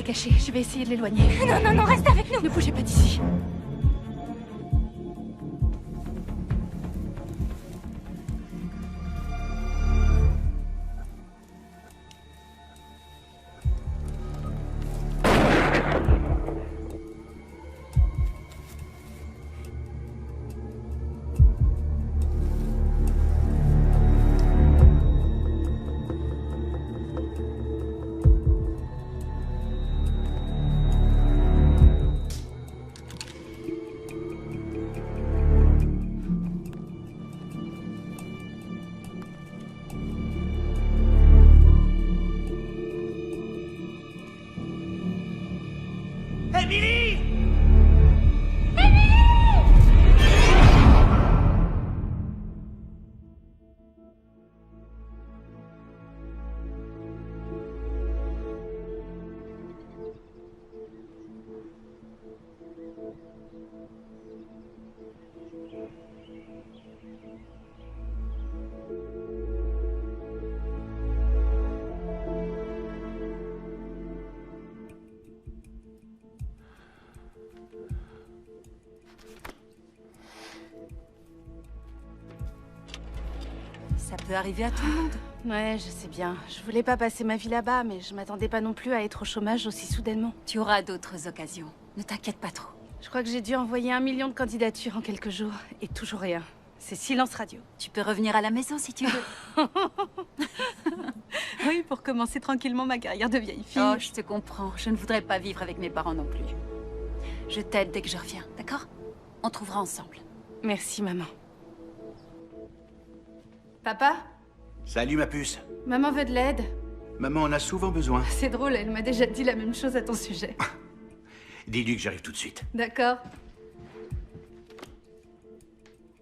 était caché. Je vais essayer de l'éloigner. Non, non, non, reste avec nous. Ne bougez pas d'ici. Emily! Ça peut arriver à tout le monde. Ouais, je sais bien. Je voulais pas passer ma vie là-bas, mais je m'attendais pas non plus à être au chômage aussi soudainement. Tu auras d'autres occasions. Ne t'inquiète pas trop. Je crois que j'ai dû envoyer 1 million de candidatures en quelques jours, et toujours rien. C'est silence radio. Tu peux revenir à la maison si tu veux. Oui, pour commencer tranquillement ma carrière de vieille fille. Oh, je te comprends. Je ne voudrais pas vivre avec mes parents non plus. Je t'aide dès que je reviens, d'accord? On trouvera ensemble. Merci, maman. Papa? Salut ma puce. Maman veut de l'aide. Maman en a souvent besoin. C'est drôle, elle m'a déjà dit la même chose à ton sujet. Dis-lui que j'arrive tout de suite. D'accord.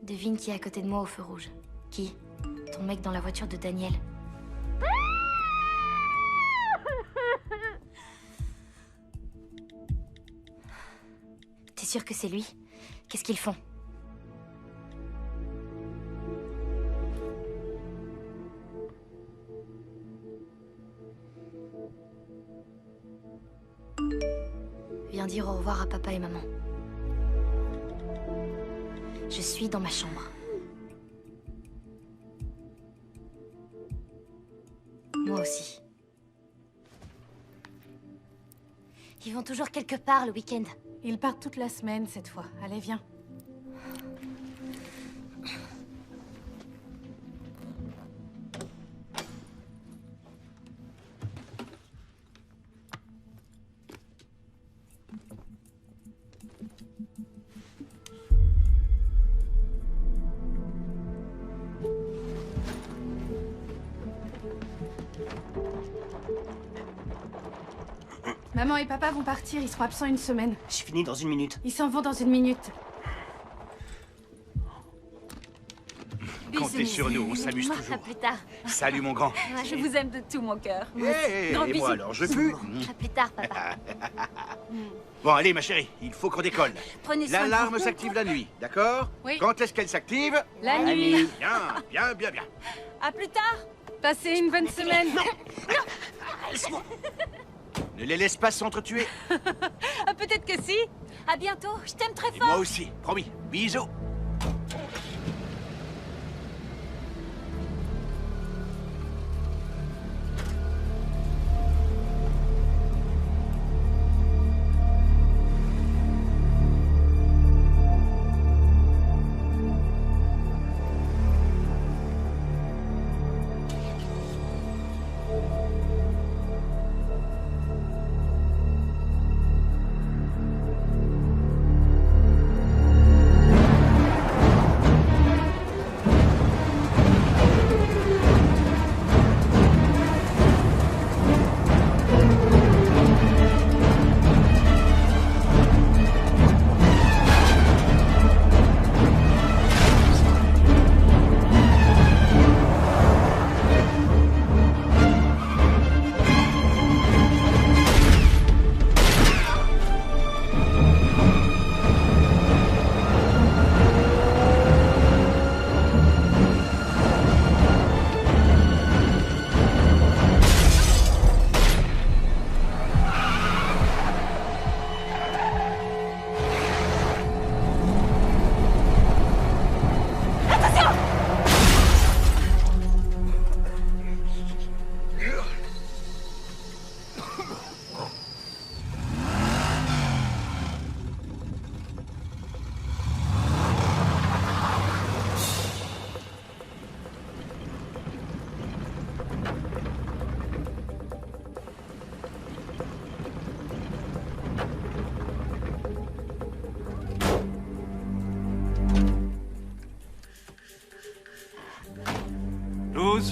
Devine qui est à côté de moi au feu rouge. Qui? Ton mec dans la voiture de Daniel. T'es sûr que c'est lui? Qu'est-ce qu'ils font? Viens dire au revoir à papa et maman. Je suis dans ma chambre. Moi aussi. Ils vont toujours quelque part le week-end. Ils partent toute la semaine cette fois. Allez, viens. Maman et papa vont partir, ils seront absents une semaine. Je finis dans 1 minute. Ils s'en vont dans 1 minute. Comptez sur nous, on s'amuse À toujours. plus tard. Salut mon grand. Je vous aime de tout mon cœur. Gros et moi alors, je pue. À plus tard, papa. Bon, allez ma chérie, il faut qu'on décolle. Prenez soin de vous. L'alarme s'active la nuit, d'accord? Oui. Quand est-ce qu'elle s'active? La nuit. Bien. À plus tard. Passez une bonne semaine. Ne les laisse pas s'entretuer. Ah, peut-être que si. À bientôt. Je t'aime très Et fort. moi aussi, promis. Bisous.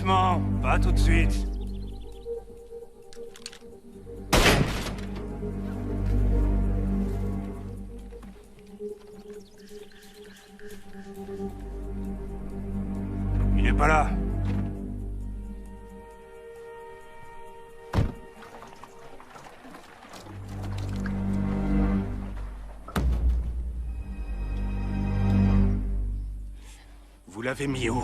doucement, pas tout de suite. Il est pas là. Vous l'avez mis où?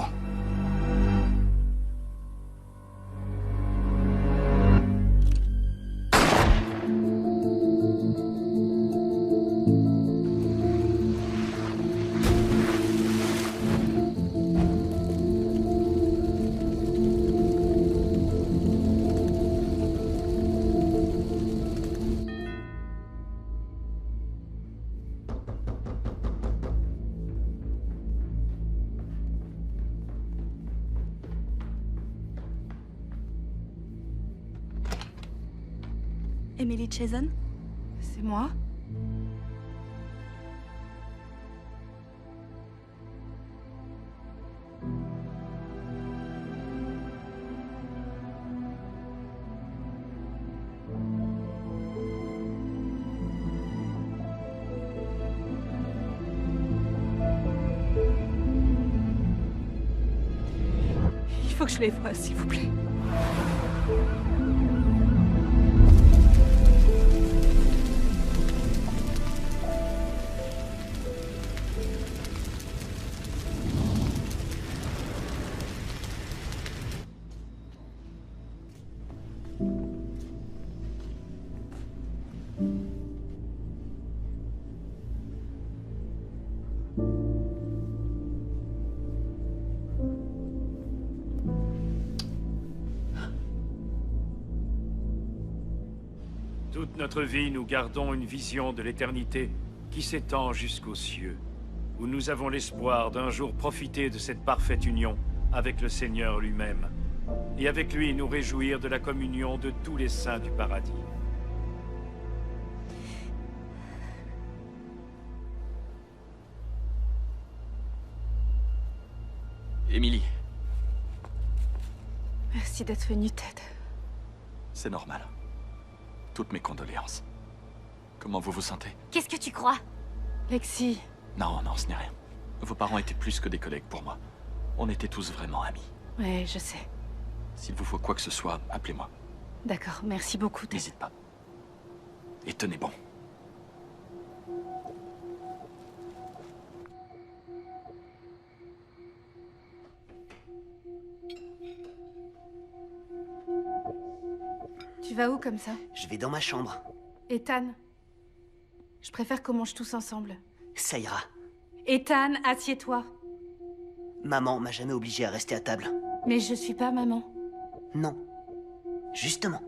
Emily Chazen? C'est moi? Il faut que je les voie, s'il vous plaît. Toute notre vie, nous gardons une vision de l'éternité qui s'étend jusqu'aux cieux, où nous avons l'espoir d'un jour profiter de cette parfaite union avec le Seigneur lui-même, et avec lui nous réjouir de la communion de tous les saints du paradis. Emily, Merci d'être venu, Ted. c'est normal. Toutes mes condoléances. Comment vous vous sentez? Qu'est-ce que tu crois? Lexi, Non, non, ce n'est rien. Vos parents étaient plus que des collègues pour moi. On était tous vraiment amis. ouais, je sais. S'il vous faut quoi que ce soit, appelez-moi. D'accord, merci beaucoup, Ted. N'hésite pas. Et tenez bon. Tu vas où comme ça? Je vais dans ma chambre. Ethan, je préfère qu'on mange tous ensemble. Ça ira. Ethan, assieds-toi. Maman m'a jamais obligé à rester à table. Mais je suis pas maman. Non. Justement.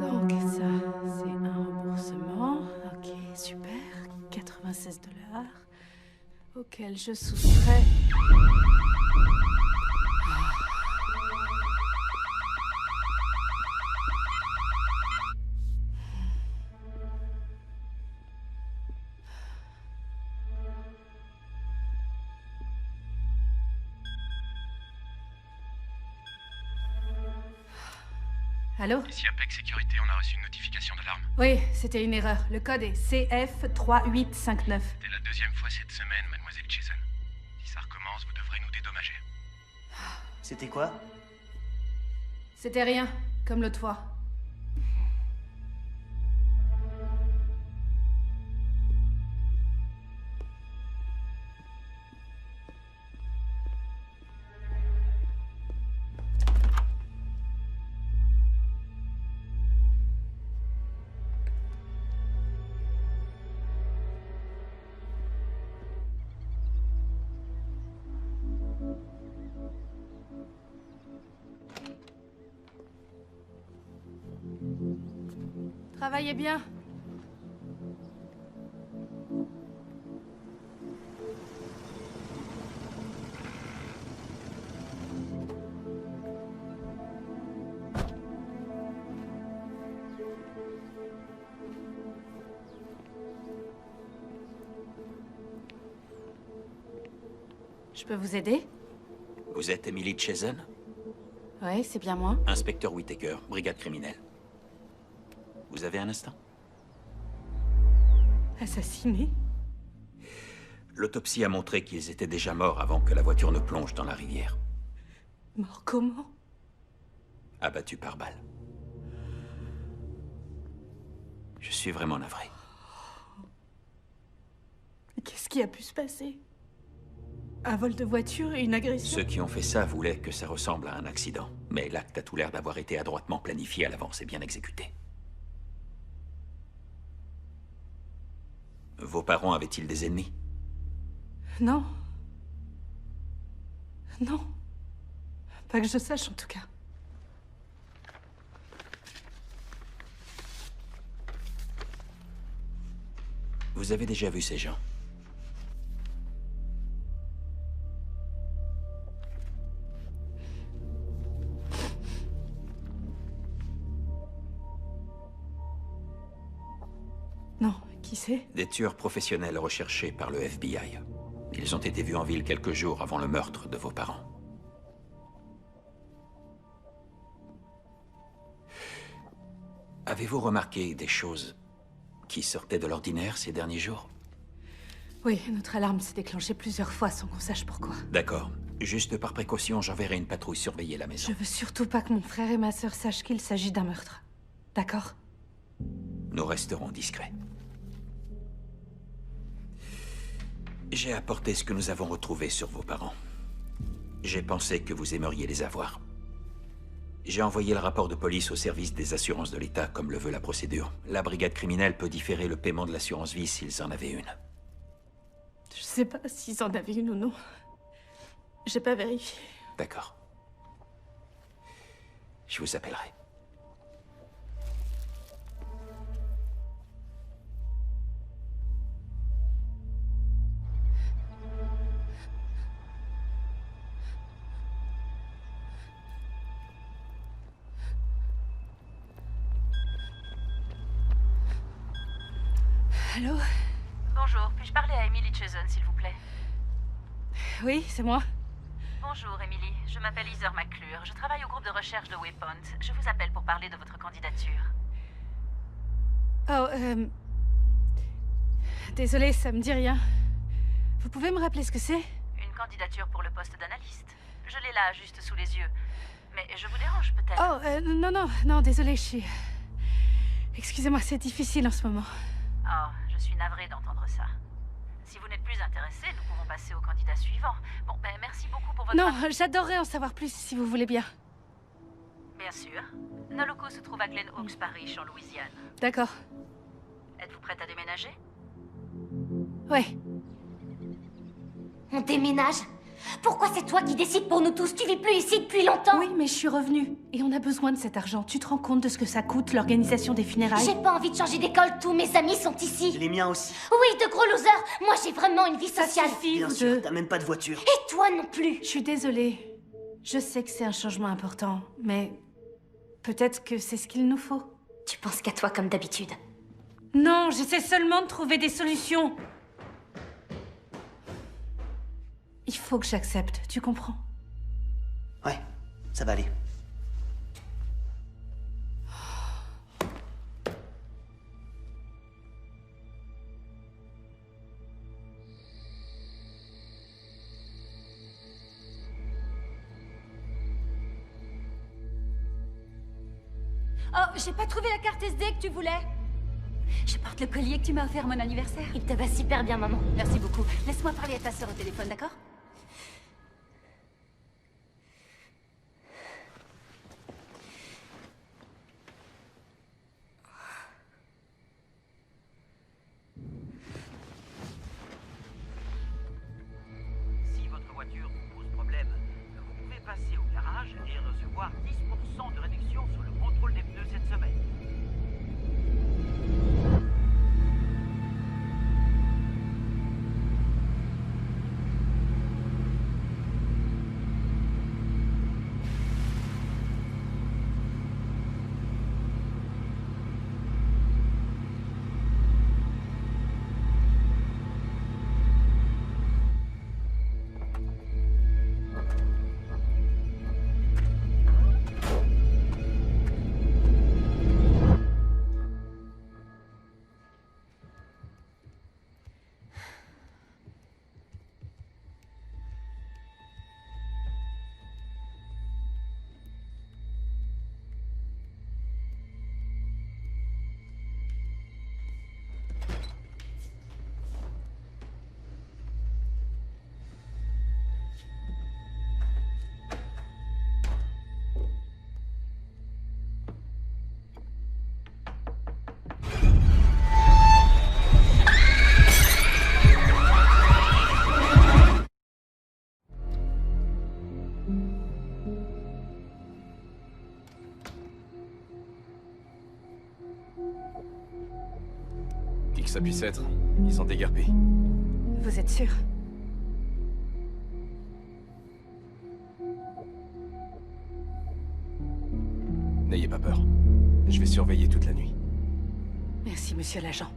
Donc ça, c'est un remboursement. Ok, super. 96 $. Auquel je soustrais... Allô? Ici Apex Sécurité, on a reçu une notification d'alarme. Oui, c'était une erreur. Le code est CF3859. C'était la deuxième fois cette semaine, mademoiselle Jason. Si ça recommence, vous devrez nous dédommager. C'était quoi? C'était rien, comme l'autre fois. Travaillez bien. Je peux vous aider? Vous êtes Emily Chazen? Ouais, c'est bien moi. Inspecteur Whittaker, brigade criminelle. Vous avez un instant? Assassiné? L'autopsie a montré qu'ils étaient déjà morts avant que la voiture ne plonge dans la rivière. Mort comment? Abattus par balle. Je suis vraiment navré. Qu'est-ce qui a pu se passer? Un vol de voiture et une agression? Ceux qui ont fait ça voulaient que ça ressemble à un accident. Mais l'acte a tout l'air d'avoir été adroitement planifié à l'avance et bien exécuté. Vos parents avaient-ils des ennemis? Non. Non. Pas que je sache, en tout cas. Vous avez déjà vu ces gens? Non, qui c'est? Des tueurs professionnels recherchés par le FBI. Ils ont été vus en ville quelques jours avant le meurtre de vos parents. Avez-vous remarqué des choses qui sortaient de l'ordinaire ces derniers jours? Oui, notre alarme s'est déclenchée plusieurs fois sans qu'on sache pourquoi. D'accord. Juste par précaution, j'enverrai une patrouille surveiller la maison. Je veux surtout pas que mon frère et ma sœur sachent qu'il s'agit d'un meurtre. D'accord? Nous resterons discrets. J'ai apporté ce que nous avons retrouvé sur vos parents. J'ai pensé que vous aimeriez les avoir. J'ai envoyé le rapport de police au service des assurances de l'État, comme le veut la procédure. La brigade criminelle peut différer le paiement de l'assurance vie s'ils en avaient une. Je sais pas s'ils en avaient une ou non. J'ai pas vérifié. D'accord. Je vous appellerai. Allô? Bonjour, puis-je parler à Emily Chazen, s'il vous plaît? Oui, c'est moi. Bonjour, Emily. Je m'appelle Heather McClure. Je travaille au groupe de recherche de Waypoint. Je vous appelle pour parler de votre candidature. Oh, désolée, ça me dit rien. Vous pouvez me rappeler ce que c'est? Une candidature pour le poste d'analyste. Je l'ai là, juste sous les yeux. Mais je vous dérange peut-être? Oh, non, désolée, je suis... Excusez-moi, c'est difficile en ce moment. Oh, je suis navrée d'entendre ça. Si vous n'êtes plus intéressé, nous pouvons passer au candidat suivant. Bon, ben merci beaucoup pour votre... Non, j'adorerais en savoir plus si vous voulez bien. Bien sûr. Nos locaux se trouvent à Glen Oaks Parish, en Louisiane. D'accord. Êtes-vous prête à déménager? Ouais. On déménage? Pourquoi c'est toi qui décides pour nous tous? Tu vis plus ici depuis longtemps? Oui, mais je suis revenue. Et on a besoin de cet argent. Tu te rends compte de ce que ça coûte, l'organisation des funérailles? J'ai pas envie de changer d'école, tous mes amis sont ici. Les miens aussi. Oui, de gros losers. Moi, j'ai vraiment une vie sociale. Bien sûr, t'as même pas de voiture. Et toi non plus. Je suis désolée. Je sais que c'est un changement important, mais... peut-être que c'est ce qu'il nous faut. Tu penses qu'à toi comme d'habitude. Non, j'essaie seulement de trouver des solutions. Il faut que j'accepte, tu comprends? Ouais, ça va aller. Oh, j'ai pas trouvé la carte SD que tu voulais. Je porte le collier que tu m'as offert à mon anniversaire. Il te va super bien, maman. Merci beaucoup. Laisse-moi parler à ta sœur au téléphone, d'accord? Si votre voiture vous pose problème, vous pouvez passer au garage et recevoir 10% de réduction sur le contrôle des pneus cette semaine. Qui que ça puisse être, ils sont déguerpis. Vous êtes sûr? N'ayez pas peur. Je vais surveiller toute la nuit. Merci, monsieur l'agent.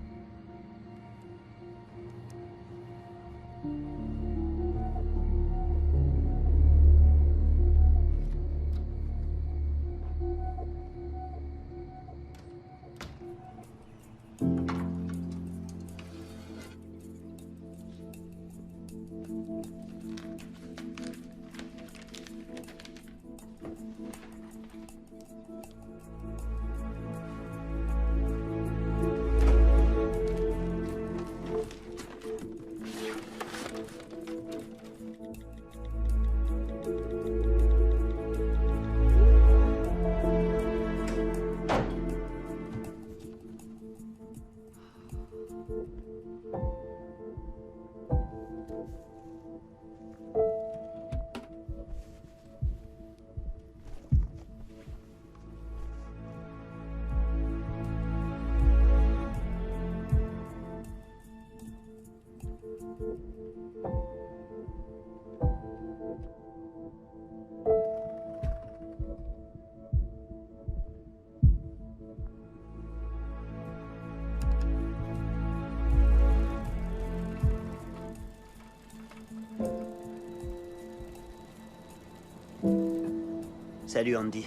Salut Andy.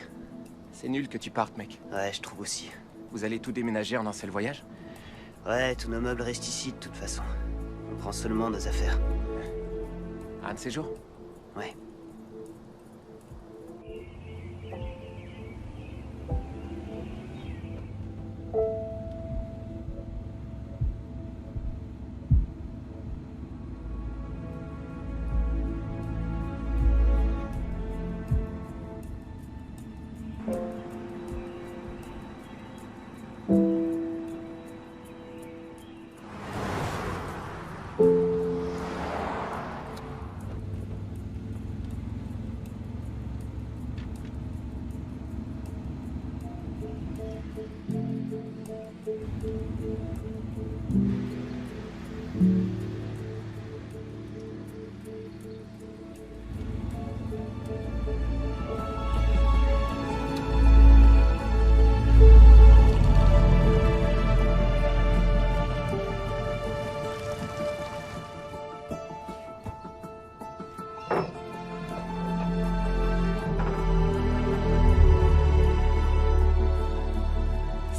C'est nul que tu partes, mec. Ouais, je trouve aussi. Vous allez tout déménager en un seul voyage? Ouais, tous nos meubles restent ici de toute façon. On prend seulement nos affaires. Un de ces jours? Ouais.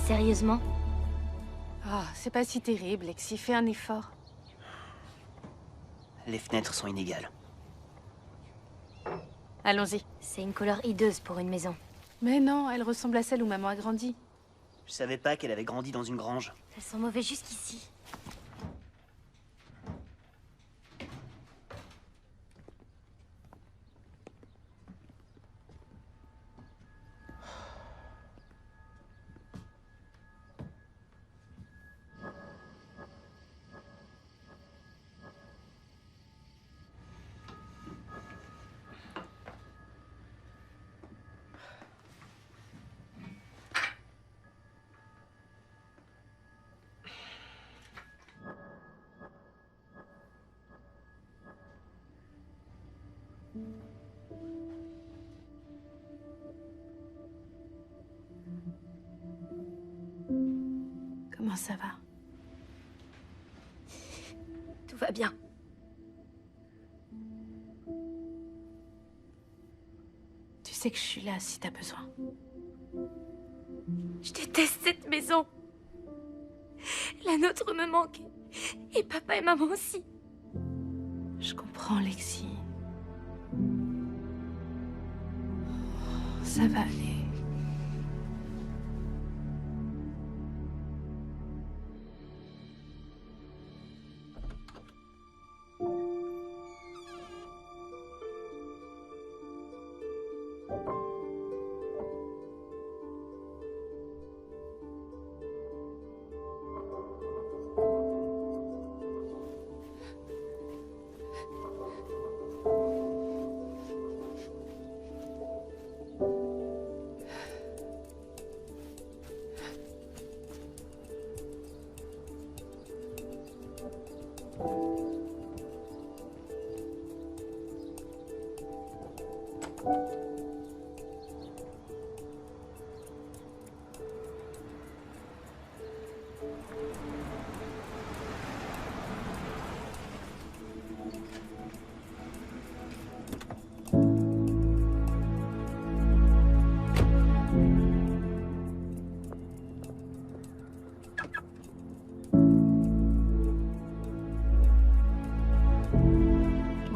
Sérieusement? Ah, c'est pas si terrible, Lexi. Fais un effort. Les fenêtres sont inégales. Allons-y. C'est une couleur hideuse pour une maison. Mais non, elle ressemble à celle où maman a grandi. Je savais pas qu'elle avait grandi dans une grange. Ça sent mauvais jusqu'ici. Comment ça va? Tout va bien. Tu sais que je suis là si t'as besoin. Je déteste cette maison. La nôtre me manque. Et papa et maman aussi. Je comprends, Lexi. Ça va aller.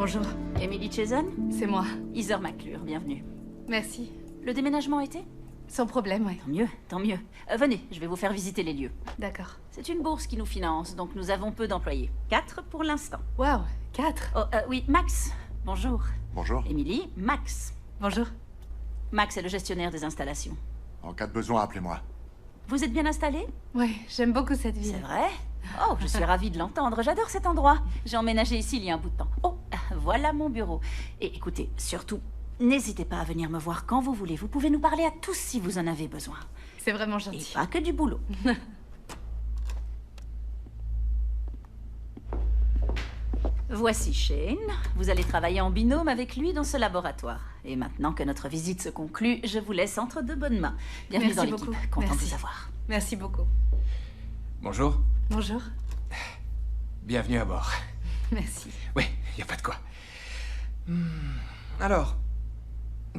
Bonjour. Emily Chazen? C'est moi. Heather McClure, bienvenue. Merci. Le déménagement a été? Sans problème, ouais. Tant mieux, tant mieux. Venez, je vais vous faire visiter les lieux. D'accord. C'est une bourse qui nous finance, donc nous avons peu d'employés. 4 pour l'instant. Waouh, 4. Oh, oui, Max. Bonjour. Bonjour. Emily, Max. Bonjour. Max est le gestionnaire des installations. En cas de besoin, appelez-moi. Vous êtes bien installé? Ouais, j'aime beaucoup cette ville. C'est vrai? Oh, je suis ravie de l'entendre. J'adore cet endroit. J'ai emménagé ici il y a un bout de temps. Oh, voilà mon bureau. Et écoutez, surtout, n'hésitez pas à venir me voir quand vous voulez. Vous pouvez nous parler à tous si vous en avez besoin. C'est vraiment gentil. Et pas que du boulot. Voici Shane. Vous allez travailler en binôme avec lui dans ce laboratoire. Et maintenant que notre visite se conclut, je vous laisse entre de bonnes mains. Bienvenue dans l'équipe. Content de vous avoir. Merci beaucoup. Bonjour. Bonjour. Bienvenue à bord. Merci. Oui, y a pas de quoi. Alors,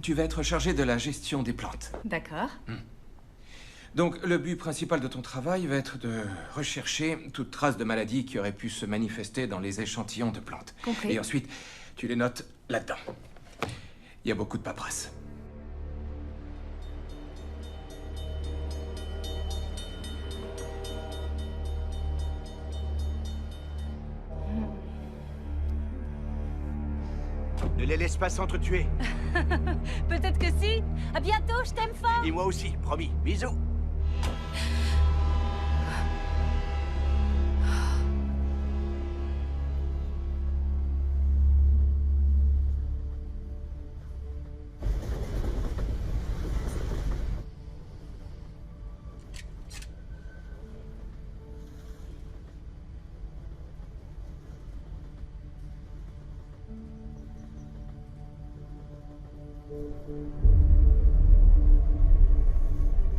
tu vas être chargé de la gestion des plantes. D'accord. Donc, le but principal de ton travail va être de rechercher toute trace de maladie qui aurait pu se manifester dans les échantillons de plantes. Compris. Et ensuite, tu les notes là-dedans. Il y a beaucoup de paperasse. Ne les laisse pas s'entretuer. Peut-être que si. À bientôt, je t'aime fort. Et moi aussi, promis. Bisous.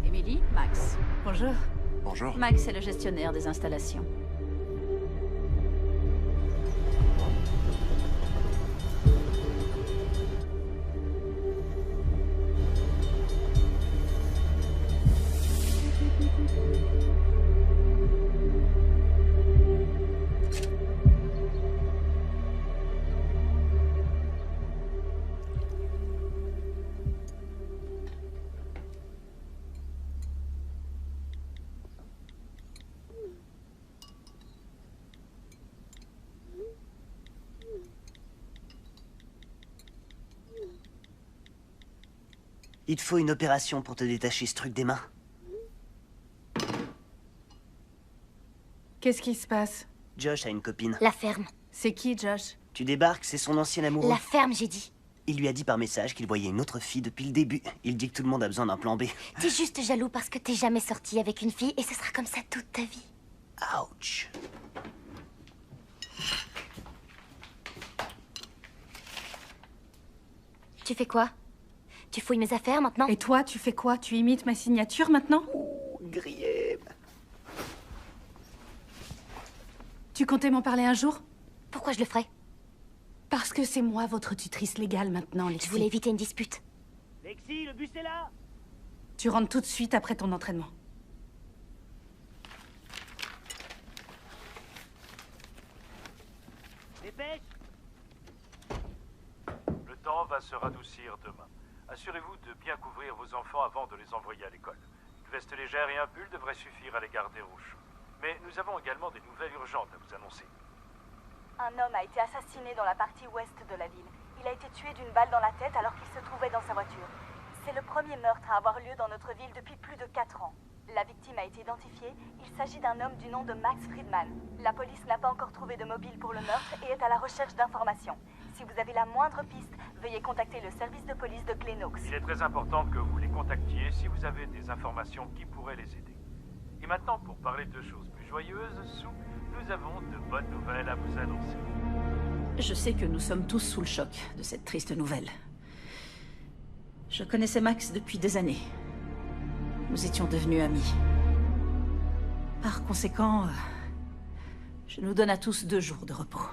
Emily, Max. Bonjour. Bonjour. Max est le gestionnaire des installations. Il te faut une opération pour te détacher ce truc des mains. Qu'est-ce qui se passe? Josh a une copine. La ferme. C'est qui, Josh? Tu débarques, c'est son ancien amoureux. La ferme, j'ai dit. Il lui a dit par message qu'il voyait une autre fille depuis le début. Il dit que tout le monde a besoin d'un plan B. T'es juste jaloux parce que t'es jamais sorti avec une fille et ce sera comme ça toute ta vie. Ouch. Tu fais quoi? Tu fouilles mes affaires maintenant? Et toi, tu fais quoi? Tu imites ma signature maintenant? Grillé. Tu comptais m'en parler un jour? Pourquoi je le ferais? Parce que c'est moi votre tutrice légale maintenant, Lexi. Je voulais éviter une dispute. Lexi, le bus est là. Tu rentres tout de suite après ton entraînement. Dépêche. Le temps va se radoucir demain. Assurez-vous de bien couvrir vos enfants avant de les envoyer à l'école. Une veste légère et un pull devraient suffire à les garder au chaud. Mais nous avons également des nouvelles urgentes à vous annoncer. Un homme a été assassiné dans la partie ouest de la ville. Il a été tué d'une balle dans la tête alors qu'il se trouvait dans sa voiture. C'est le premier meurtre à avoir lieu dans notre ville depuis plus de 4 ans. La victime a été identifiée. Il s'agit d'un homme du nom de Max Friedman. La police n'a pas encore trouvé de mobile pour le meurtre et est à la recherche d'informations. Si vous avez la moindre piste, veuillez contacter le service de police de Glenox. Il est très important que vous les contactiez si vous avez des informations qui pourraient les aider. Et maintenant, pour parler de choses plus joyeuses, Sue, nous avons de bonnes nouvelles à vous annoncer. Je sais que nous sommes tous sous le choc de cette triste nouvelle. Je connaissais Max depuis des années. Nous étions devenus amis. Par conséquent, je nous donne à tous 2 jours de repos.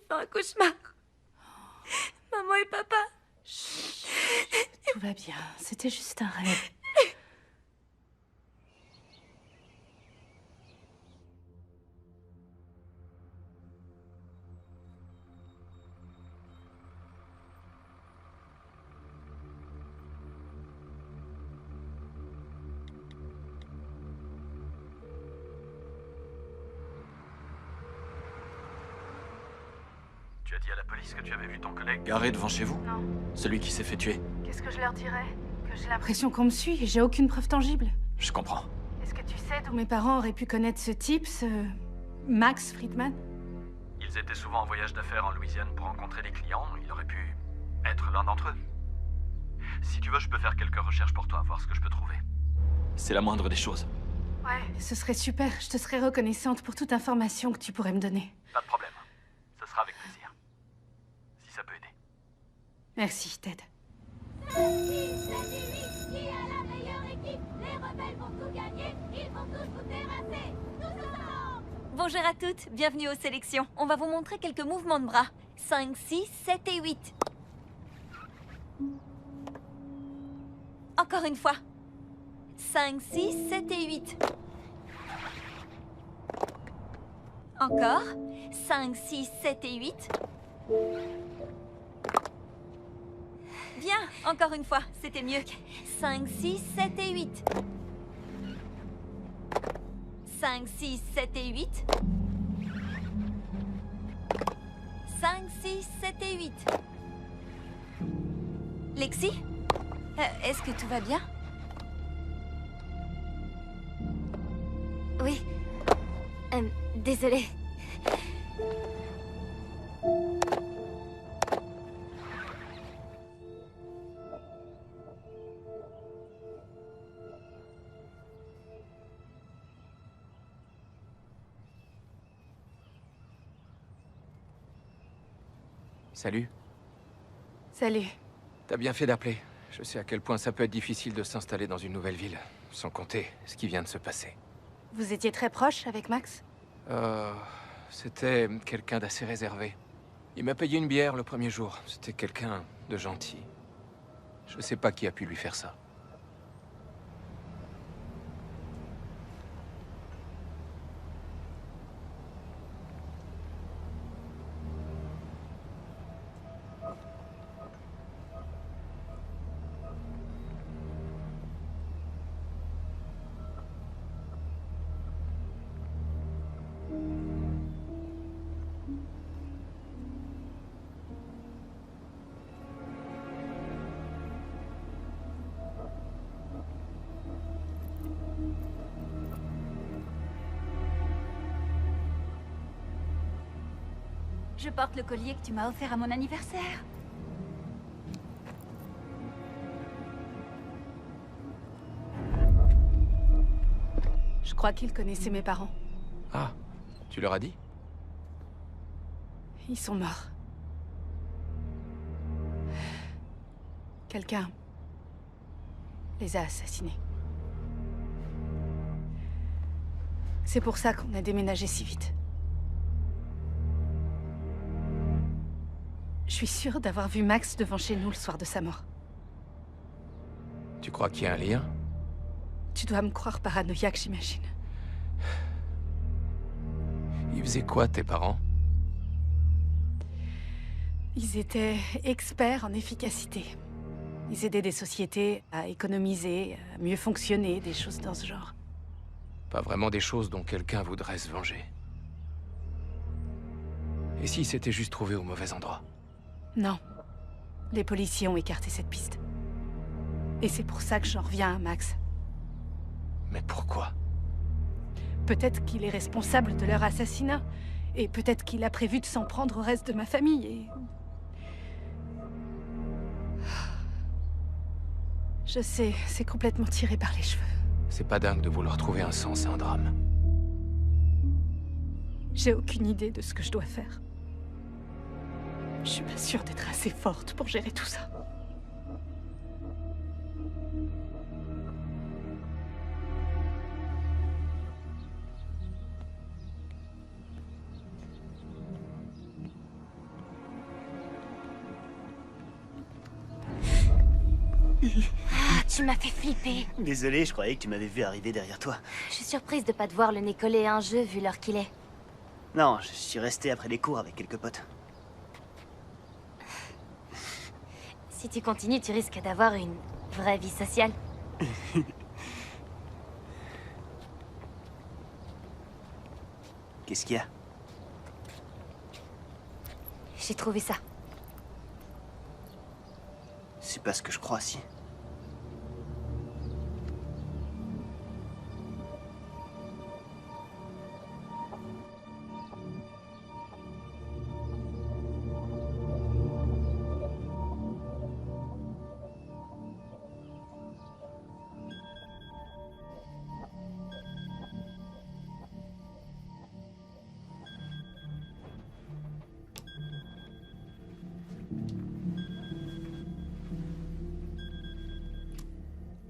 fait un cauchemar. Maman et papa. Chut, tout va bien. C'était juste un rêve. Tu as dit à la police que tu avais vu ton collègue garé devant chez vous? Non. Celui qui s'est fait tuer. Qu'est-ce que je leur dirais? Que j'ai l'impression qu'on me suit et j'ai aucune preuve tangible. Je comprends. Est-ce que tu sais d'où mes parents auraient pu connaître ce type, ce Max Friedman? Ils étaient souvent en voyage d'affaires en Louisiane pour rencontrer des clients. Il aurait pu être l'un d'entre eux. Si tu veux, je peux faire quelques recherches pour toi, voir ce que je peux trouver. C'est la moindre des choses. Ouais, ce serait super. Je te serais reconnaissante pour toute information que tu pourrais me donner. Pas de problème. Ce sera avec plaisir. Si ça peut aider. Merci, Ted. Qui a la meilleure équipe? Les rebelles vont tout gagner. Ils vont tous vous terrasser. Tous ensemble. Bonjour à toutes, bienvenue aux sélections. On va vous montrer quelques mouvements de bras. 5, 6, 7 et 8. Encore une fois. 5, 6, 7 et 8. Encore. 5, 6, 7 et 8. Bien, encore une fois, c'était mieux. 5, 6, 7 et 8. 5, 6, 7 et 8. 5, 6, 7 et 8. Lexi? Est-ce que tout va bien? Oui. Désolée. Salut. Salut. T'as bien fait d'appeler. Je sais à quel point ça peut être difficile de s'installer dans une nouvelle ville, sans compter ce qui vient de se passer. Vous étiez très proche avec Max? C'était quelqu'un d'assez réservé. Il m'a payé une bière le premier jour. C'était quelqu'un de gentil. Je sais pas qui a pu lui faire ça. Je porte le collier que tu m'as offert à mon anniversaire. Je crois qu'il connaissait mes parents. Ah, tu leur as dit? Ils sont morts. Quelqu'un les a assassinés. C'est pour ça qu'on a déménagé si vite. Je suis sûre d'avoir vu Max devant chez nous le soir de sa mort. Tu crois qu'il y a un lien? Tu dois me croire paranoïaque, j'imagine. Ils faisaient quoi, tes parents? Ils étaient experts en efficacité. Ils aidaient des sociétés à économiser, à mieux fonctionner, des choses dans ce genre. Pas vraiment des choses dont quelqu'un voudrait se venger. Et s'ils s'étaient juste trouvés au mauvais endroit? Non. Les policiers ont écarté cette piste. Et c'est pour ça que j'en reviens à Max. Mais pourquoi? Peut-être qu'il est responsable de leur assassinat. Et peut-être qu'il a prévu de s'en prendre au reste de ma famille et... Je sais, c'est complètement tiré par les cheveux. C'est pas dingue de vouloir trouver un sens à un drame. J'ai aucune idée de ce que je dois faire. Je suis pas sûre d'être assez forte pour gérer tout ça. Ah, tu m'as fait flipper. Désolé, je croyais que tu m'avais vu arriver derrière toi. Je suis surprise de pas te voir le nez collé à un jeu vu l'heure qu'il est. Non, je suis resté après les cours avec quelques potes. Si tu continues, tu risques d'avoir une vraie vie sociale. Qu'est-ce qu'il y a? J'ai trouvé ça. C'est pas ce que je crois, si.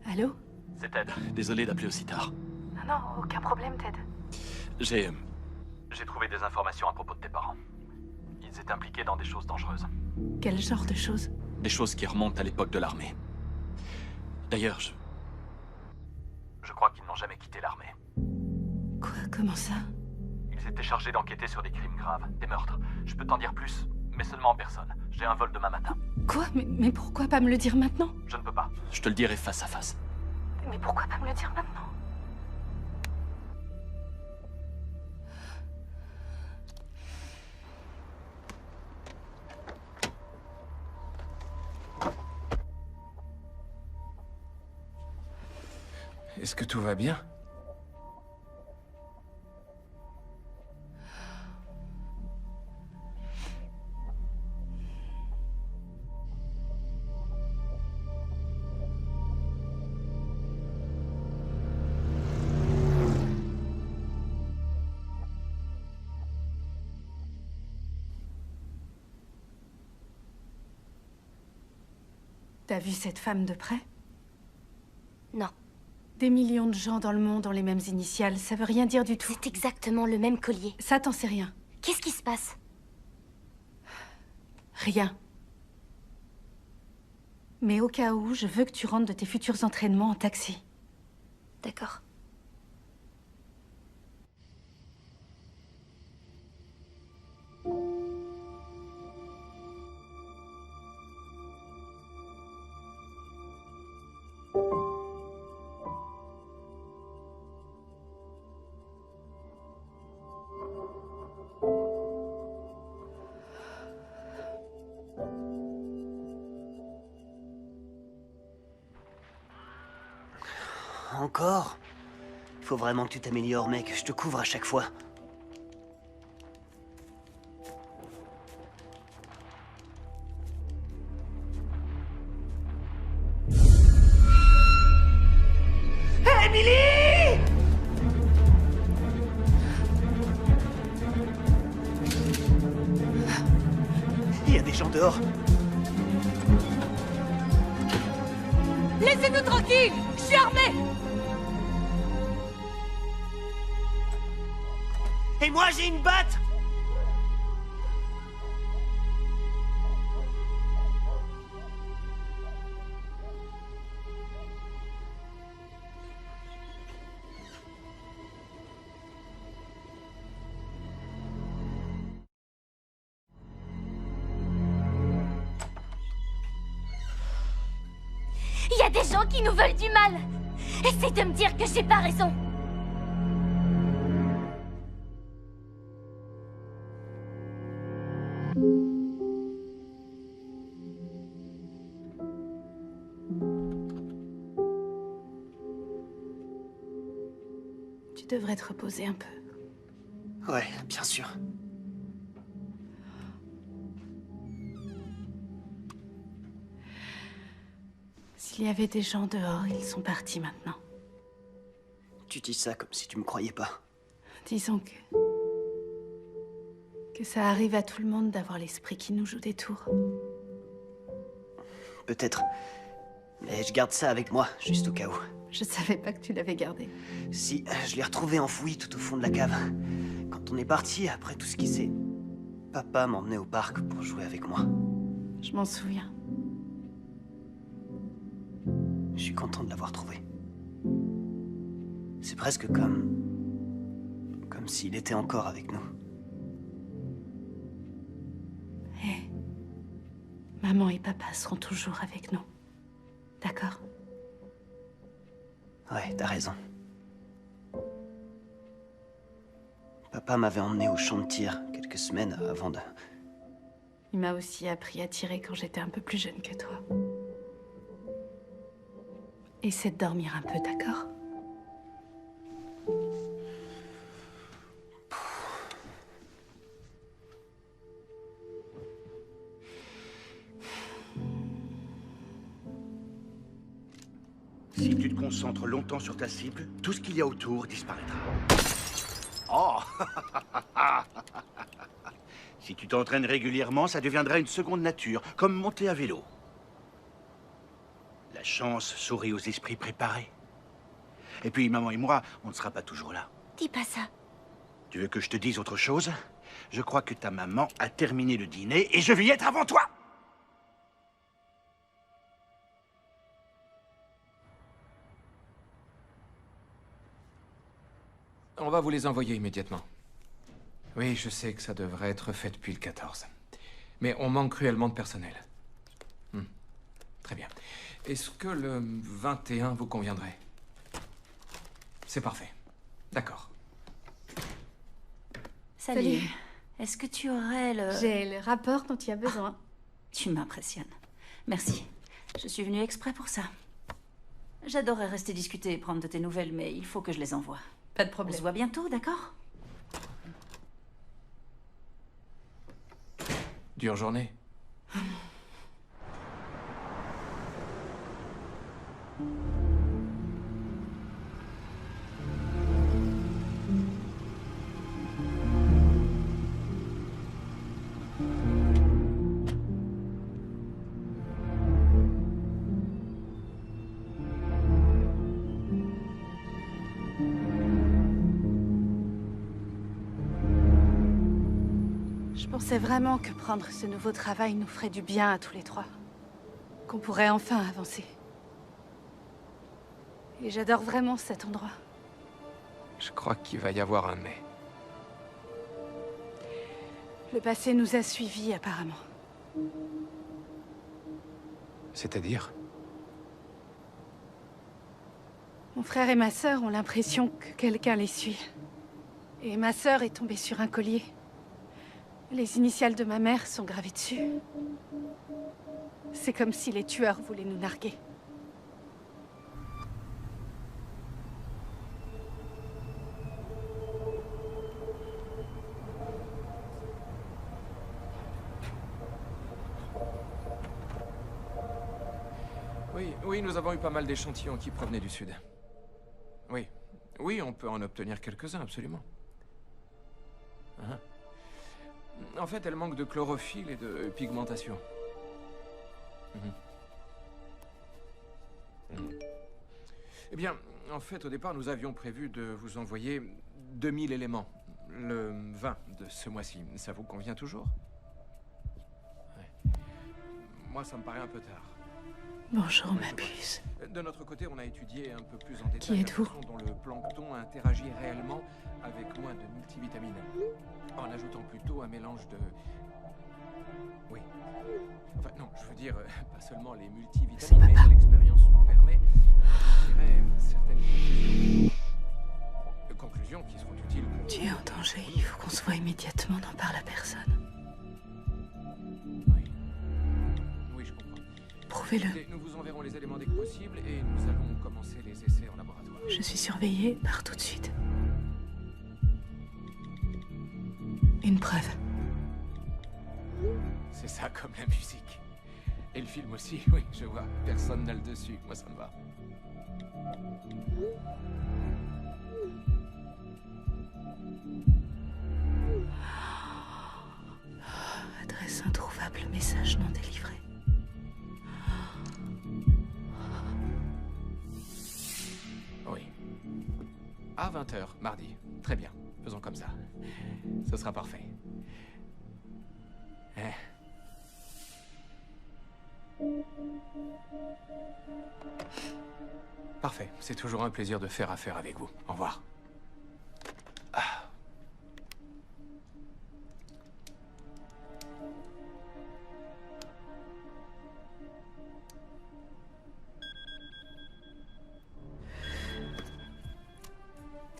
Allô? C'est Ted. Désolé d'appeler aussi tard. Non, aucun problème, Ted. J'ai trouvé des informations à propos de tes parents. Ils étaient impliqués dans des choses dangereuses. Quel genre de choses? Des choses qui remontent à l'époque de l'armée. D'ailleurs, je crois qu'ils n'ont jamais quitté l'armée. Quoi? Comment ça? Ils étaient chargés d'enquêter sur des crimes graves, des meurtres. Je peux t'en dire plus, mais seulement en personne. J'ai un vol demain matin. Quoi? Mais pourquoi pas me le dire maintenant? Je ne peux pas. Je te le dirai face à face. Mais pourquoi pas me le dire maintenant? Est-ce que tout va bien? T'as vu cette femme de près? Non. Des millions de gens dans le monde ont les mêmes initiales, ça veut rien dire du tout. C'est exactement le même collier. Ça, t'en sais rien. Qu'est-ce qui se passe? Rien. Mais au cas où, je veux que tu rentres de tes futurs entraînements en taxi. D'accord. Encore? Faut vraiment que tu t'améliores, mec. Je te couvre à chaque fois. Emily! Il y a des gens dehors. Laissez-nous tranquilles! Je suis armé! Et moi, j'ai une batte! Il y a des gens qui nous veulent du mal. Essaye de me dire que j'ai pas raison. Tu devrais te reposer un peu. Ouais, bien sûr. S'il y avait des gens dehors, ils sont partis maintenant. Tu dis ça comme si tu me croyais pas. Disons que ça arrive à tout le monde d'avoir l'esprit qui nous joue des tours. Peut-être. Mais je garde ça avec moi, juste au cas où. Je savais pas que tu l'avais gardé. Si, je l'ai retrouvé enfoui tout au fond de la cave. Quand on est parti, après tout ce qui s'est... Papa m'emmenait au parc pour jouer avec moi. Je m'en souviens. Je suis content de l'avoir trouvé. C'est presque comme s'il était encore avec nous. Hé, maman et papa seront toujours avec nous. D'accord? Ouais, t'as raison. Papa m'avait emmené au champ de tir quelques semaines avant de... Il m'a aussi appris à tirer quand j'étais un peu plus jeune que toi. Essaie de dormir un peu, d'accord? Si tu te concentres longtemps sur ta cible, tout ce qu'il y a autour disparaîtra. Oh! Si tu t'entraînes régulièrement, ça deviendra une seconde nature, comme monter à vélo. La chance sourit aux esprits préparés. Et puis, maman et moi, on ne sera pas toujours là. Dis pas ça. Tu veux que je te dise autre chose? Je crois que ta maman a terminé le dîner et je vais y être avant toi! On va vous les envoyer immédiatement. Oui, je sais que ça devrait être fait depuis le 14. Mais on manque cruellement de personnel. Très bien. Est-ce que le 21 vous conviendrait? C'est parfait. D'accord. Salut. Est-ce que tu aurais le... J'ai le rapport dont tu as besoin. Tu m'impressionnes. Merci. Je suis venue exprès pour ça. J'adorerais rester discuter et prendre de tes nouvelles, mais il faut que je les envoie. Pas de problème. On se voit bientôt, d'accord? Dure journée. Je pensais vraiment que prendre ce nouveau travail nous ferait du bien à tous les trois. Qu'on pourrait enfin avancer. Et j'adore vraiment cet endroit. Je crois qu'il va y avoir un mais. Le passé nous a suivis apparemment. C'est-à-dire? Mon frère et ma sœur ont l'impression que quelqu'un les suit. Et ma sœur est tombée sur un collier. Les initiales de ma mère sont gravées dessus. C'est comme si les tueurs voulaient nous narguer. Oui, nous avons eu pas mal d'échantillons qui provenaient du sud. Oui, on peut en obtenir quelques-uns, absolument. En fait, elle manque de chlorophylle et de pigmentation. Eh bien, en fait, au départ, nous avions prévu de vous envoyer 2000 éléments. Le 20 de ce mois-ci. Ça vous convient toujours? Moi, ça me paraît un peu tard. Bonjour, ma puce. De notre côté, on a étudié un peu plus en détail Qui êtes-vous? la façon dont le plancton interagit réellement avec moins de multivitamines, en ajoutant plutôt un mélange de... Oui. Enfin, non, je veux dire, pas seulement les multivitamines, mais l'expérience nous permet de tirer certaines conclusions qui seront utiles pour... Tu es en danger, il faut qu'on se voit immédiatement, n'en parle à personne. Oui, je comprends. Prouvez-le. Écoutez, nous vous enverrons les éléments dès que possible et nous allons commencer les essais en laboratoire. Je suis surveillée, pars tout de suite. Une preuve. C'est ça comme la musique. Et le film aussi, oui, je vois. Personne n'a le dessus, moi ça me va. Adresse introuvable, message non délivré. Oui. À 20h, mardi. Très bien. Faisons comme ça. Ce sera parfait. Parfait. C'est toujours un plaisir de faire affaire avec vous. Au revoir.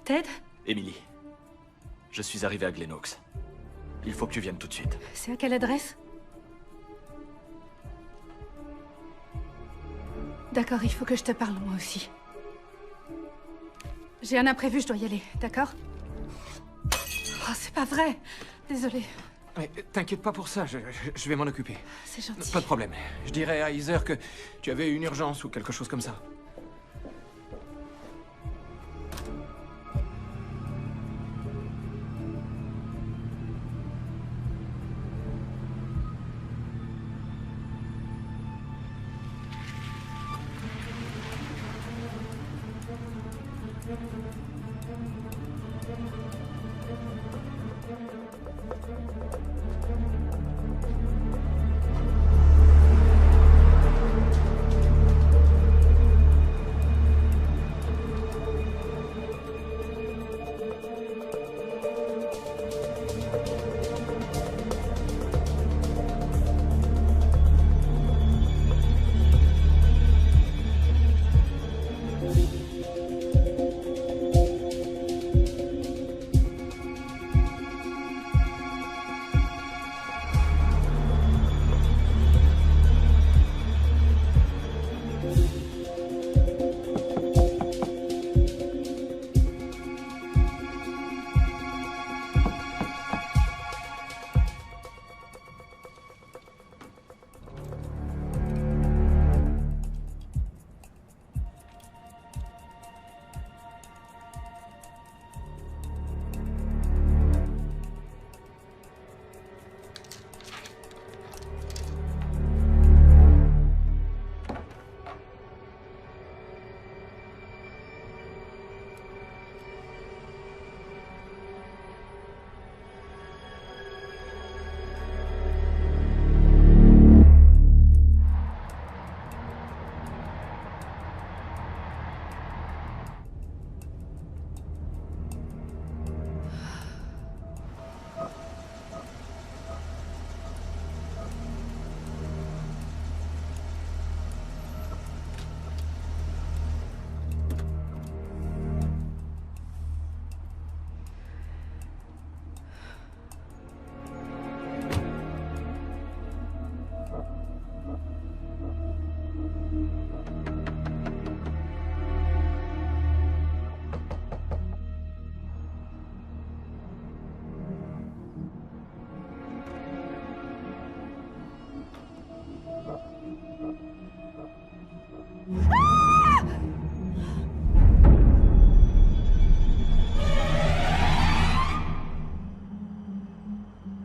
Ted? Emily, je suis arrivé à Glenox. Il faut que tu viennes tout de suite. C'est à quelle adresse? D'accord, il faut que je te parle, moi aussi. J'ai un imprévu, je dois y aller, d'accord? Oh, c'est pas vrai! Désolée. Mais t'inquiète pas pour ça, je vais m'en occuper. C'est gentil. Pas de problème. Je dirai à Heather que tu avais une urgence ou quelque chose comme ça.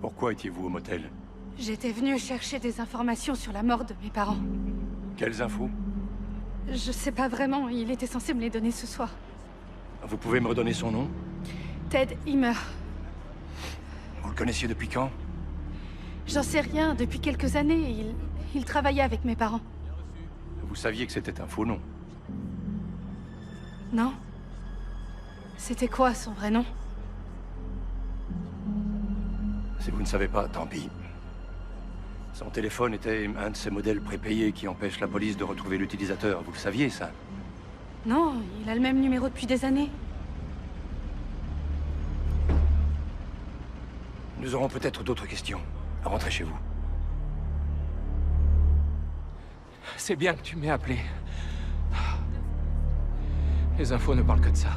Pourquoi étiez-vous au motel? J'étais venue chercher des informations sur la mort de mes parents. Quelles infos? Je sais pas vraiment, il était censé me les donner ce soir. Vous pouvez me redonner son nom? Ted Himmer. Vous le connaissiez depuis quand? J'en sais rien, depuis quelques années, il travaillait avec mes parents. Vous saviez que c'était un faux nom? Non? C'était quoi son vrai nom? Si vous ne savez pas, tant pis. Son téléphone était un de ces modèles prépayés qui empêchent la police de retrouver l'utilisateur. Vous le saviez, ça? Non, il a le même numéro depuis des années. Nous aurons peut-être d'autres questions. Rentrez chez vous. C'est bien que tu m'aies appelé. Les infos ne parlent que de ça.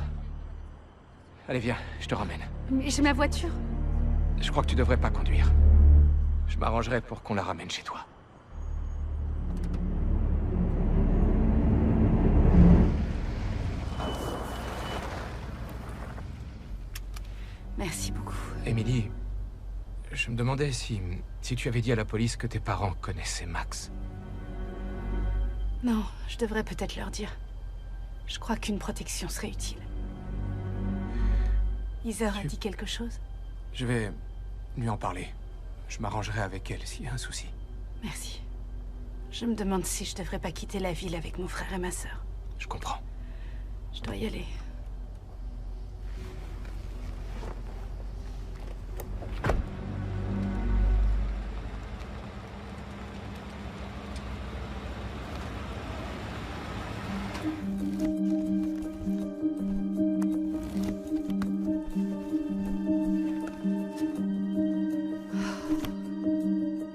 Allez, viens, je te ramène. Mais j'ai ma voiture. Je crois que tu devrais pas conduire. Je m'arrangerai pour qu'on la ramène chez toi. Merci beaucoup. Emily, je me demandais si tu avais dit à la police que tes parents connaissaient Max. Non, je devrais peut-être leur dire. Je crois qu'une protection serait utile. Heather a dit quelque chose? Je vais lui en parler. Je m'arrangerai avec elle s'il y a un souci. Merci. Je me demande si je devrais pas quitter la ville avec mon frère et ma sœur. Je comprends. Je dois y aller.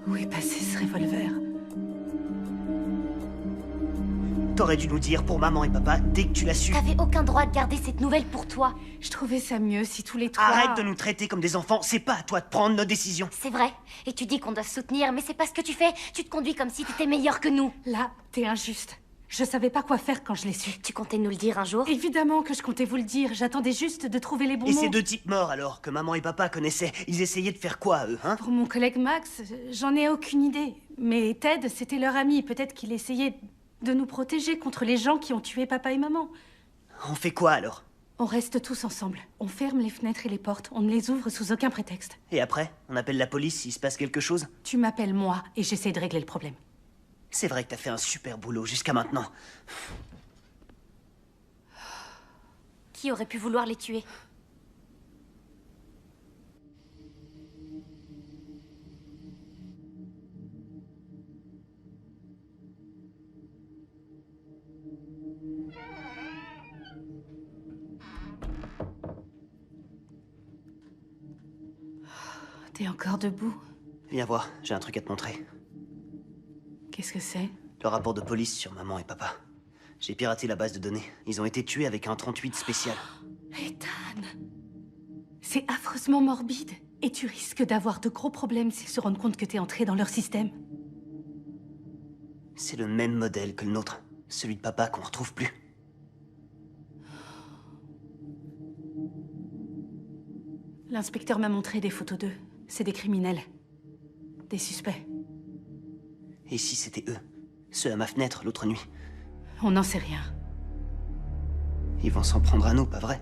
Où est passé ce revolver? T'aurais dû nous dire pour maman et papa dès que tu l'as su. T'avais aucun droit de garder cette nouvelle pour toi. Je trouvais ça mieux si tous les trois... Arrête de nous traiter comme des enfants, c'est pas à toi de prendre nos décisions. C'est vrai. Et tu dis qu'on doit se soutenir, mais c'est pas ce que tu fais. Tu te conduis comme si t'étais meilleur que nous. Là, t'es injuste. Je savais pas quoi faire quand je l'ai su. Tu comptais nous le dire un jour? Évidemment que je comptais vous le dire. J'attendais juste de trouver les bons mots. Et ces deux types morts alors, que maman et papa connaissaient, ils essayaient de faire quoi, eux, hein? Pour mon collègue Max, j'en ai aucune idée. Mais Ted, c'était leur ami. Peut-être qu'il essayait de nous protéger contre les gens qui ont tué papa et maman. On fait quoi alors? On reste tous ensemble. On ferme les fenêtres et les portes. On ne les ouvre sous aucun prétexte. Et après, on appelle la police s'il se passe quelque chose? Tu m'appelles moi et j'essaie de régler le problème. C'est vrai que t'as fait un super boulot jusqu'à maintenant. Qui aurait pu vouloir les tuer? T'es encore debout? Viens voir, j'ai un truc à te montrer. Qu'est-ce que c'est? Le rapport de police sur maman et papa. J'ai piraté la base de données. Ils ont été tués avec un 38 spécial. Ethan, c'est affreusement morbide. Et tu risques d'avoir de gros problèmes s'ils se rendent compte que t'es entré dans leur système. C'est le même modèle que le nôtre. Celui de papa qu'on retrouve plus. L'inspecteur m'a montré des photos d'eux. C'est des criminels. Des suspects. Et si c'était eux? Ceux à ma fenêtre l'autre nuit? On n'en sait rien. Ils vont s'en prendre à nous, pas vrai?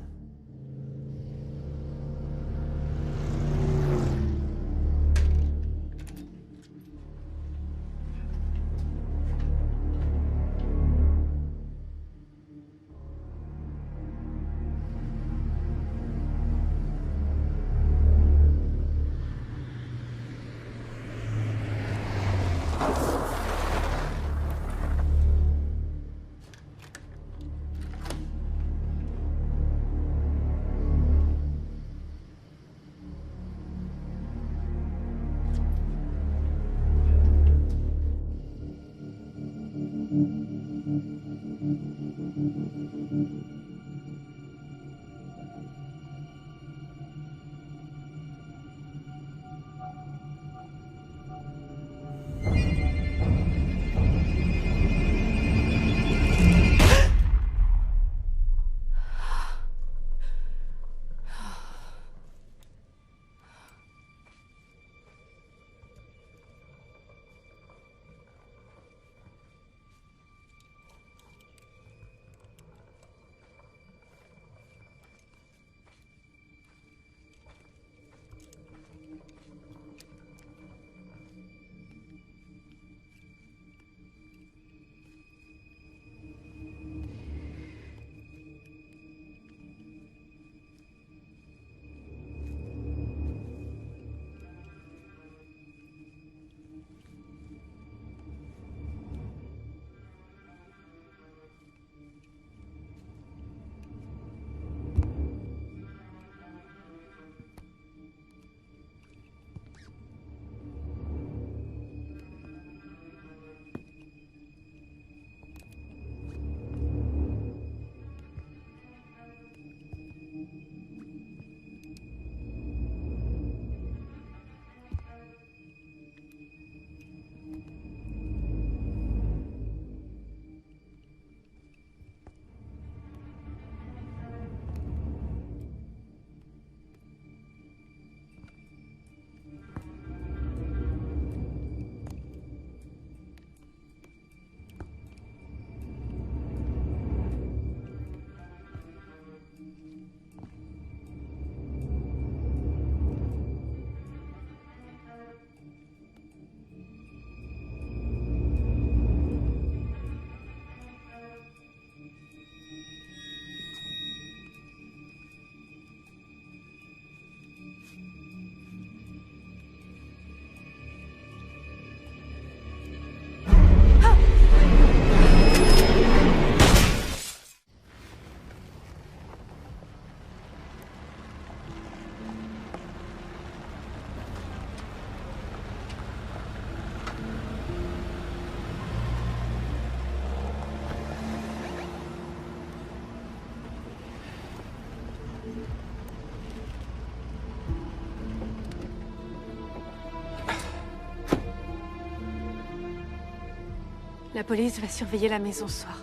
La police va surveiller la maison ce soir.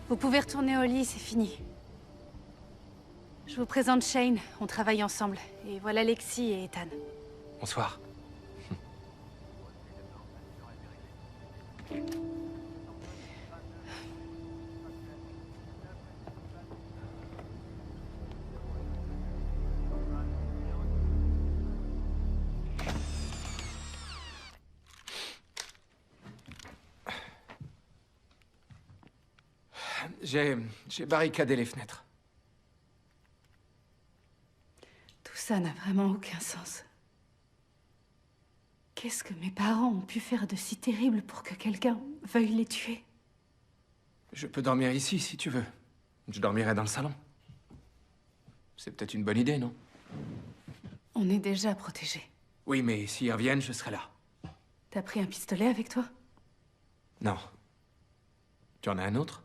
Vous pouvez retourner au lit, c'est fini. Je vous présente Shane, on travaille ensemble. Et voilà Lexi et Ethan. Bonsoir. J'ai barricadé les fenêtres. Tout ça n'a vraiment aucun sens. Qu'est-ce que mes parents ont pu faire de si terrible pour que quelqu'un veuille les tuer? Je peux dormir ici, si tu veux. Je dormirai dans le salon. C'est peut-être une bonne idée, non? On est déjà protégés. Oui, mais s'ils reviennent, je serai là. T'as pris un pistolet avec toi? Non. Tu en as un autre?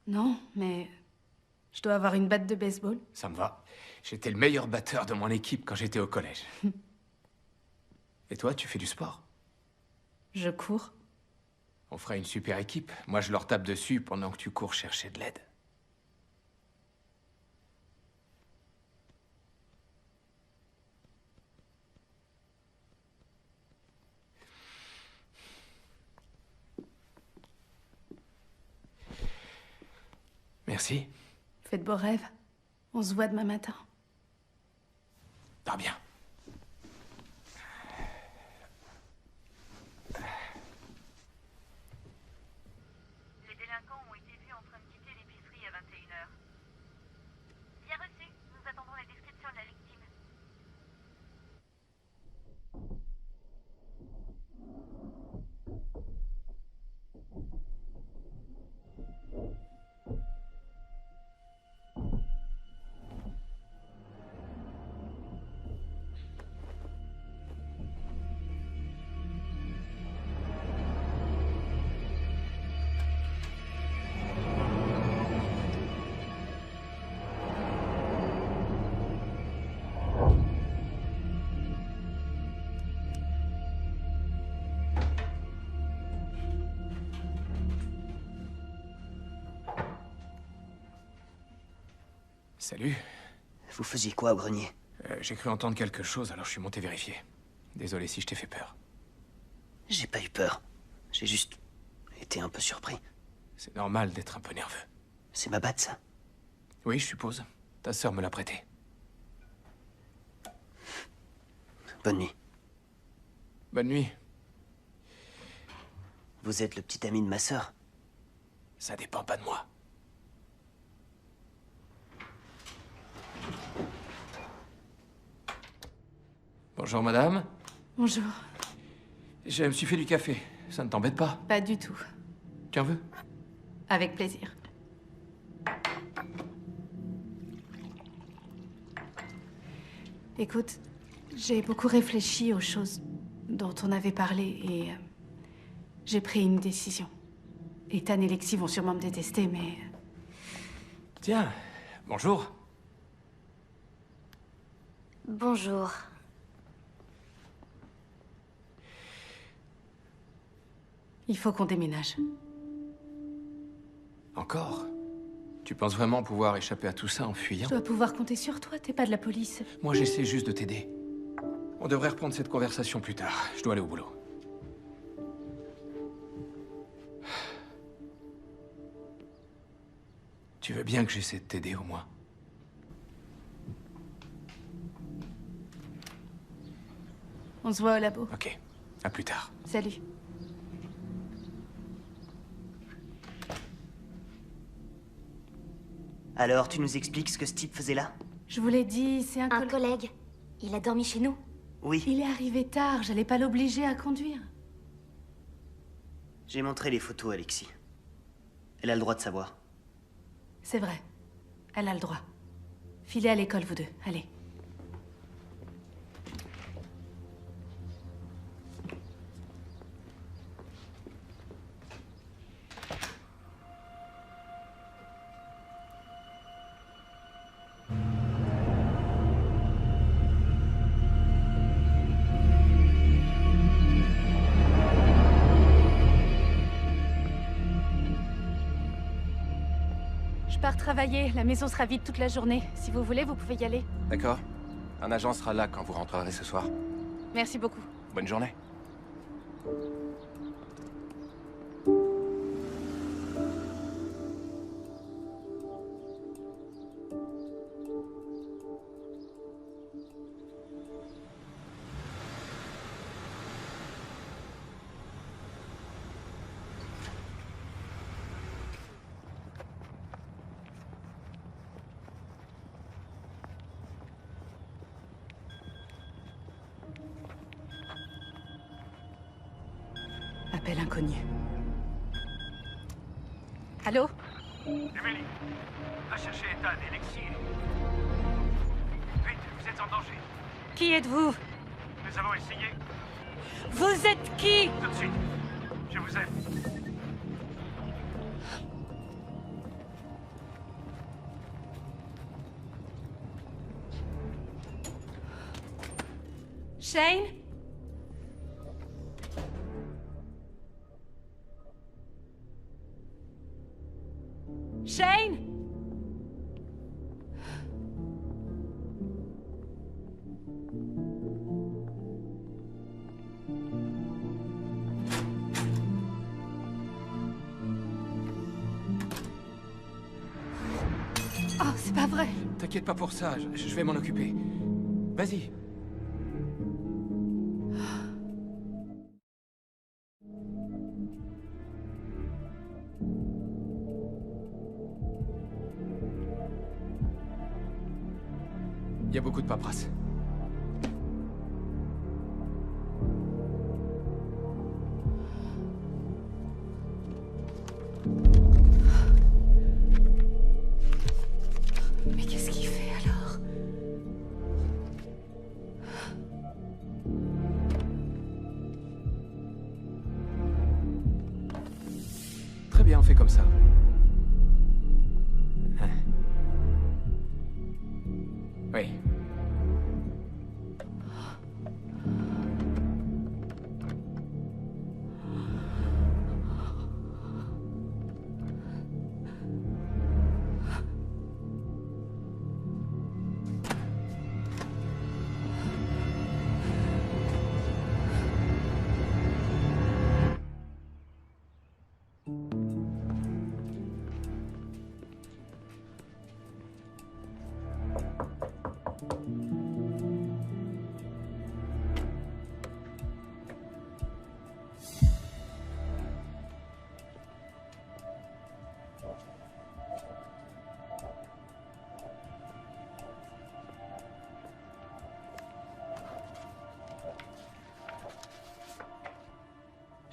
Non, mais... je dois avoir une batte de baseball. Ça me va. J'étais le meilleur batteur de mon équipe quand j'étais au collège. Et toi, tu fais du sport? Je cours. On fera une super équipe. Moi, je leur tape dessus pendant que tu cours chercher de l'aide. Merci. Fais de beaux rêves. On se voit demain matin. Dors bien. Les délinquants ont été vus en train de quitter l'épicerie à 21h. Bien reçu. Nous attendons la description de la victime. Salut. Vous faisiez quoi au grenier? J'ai cru entendre quelque chose, alors je suis monté vérifier. Désolé si je t'ai fait peur. J'ai pas eu peur. J'ai juste été un peu surpris. C'est normal d'être un peu nerveux. C'est ma batte, ça? Oui, je suppose. Ta sœur me l'a prêtée. Bonne nuit. Bonne nuit. Vous êtes le petit ami de ma sœur? Ça dépend pas de moi. Bonjour, madame. Bonjour. Je me suis fait du café. Ça ne t'embête pas? Pas du tout. Tu en veux? Avec plaisir. Écoute, j'ai beaucoup réfléchi aux choses dont on avait parlé et j'ai pris une décision. Ethan et Lexi vont sûrement me détester, mais... Tiens, bonjour. Bonjour. Il faut qu'on déménage. Encore? Tu penses vraiment pouvoir échapper à tout ça en fuyant? Je dois pouvoir compter sur toi, t'es pas de la police. Moi, j'essaie juste de t'aider. On devrait reprendre cette conversation plus tard. Je dois aller au boulot. Tu veux bien que j'essaie de t'aider, au moins? On se voit au labo. Ok. À plus tard. Salut. Alors, tu nous expliques ce que ce type faisait là? Je vous l'ai dit, c'est un collègue. Il a dormi chez nous. Oui. Il est arrivé tard, j'allais pas l'obliger à conduire. J'ai montré les photos à Lexi. Elle a le droit de savoir. C'est vrai. Elle a le droit. Filez à l'école, vous deux. Allez. devoir travailler. La maison sera vide toute la journée. Si vous voulez, vous pouvez y aller. D'accord. Un agent sera là quand vous rentrerez ce soir. Merci beaucoup. Bonne journée. Appel inconnu. Allô? Emily, va chercher Ethan et Lexi. Vite, vous êtes en danger. Qui êtes-vous? Nous avons essayé. Vous êtes qui? Tout de suite. Je vous aime. Shane? Shane? Oh, c'est pas vrai. T'inquiète pas pour ça, je vais m'en occuper. Vas-y. Il y a beaucoup de paperasse. Mais qu'est-ce qu'il fait alors? Très bien, on fait comme ça. Oui.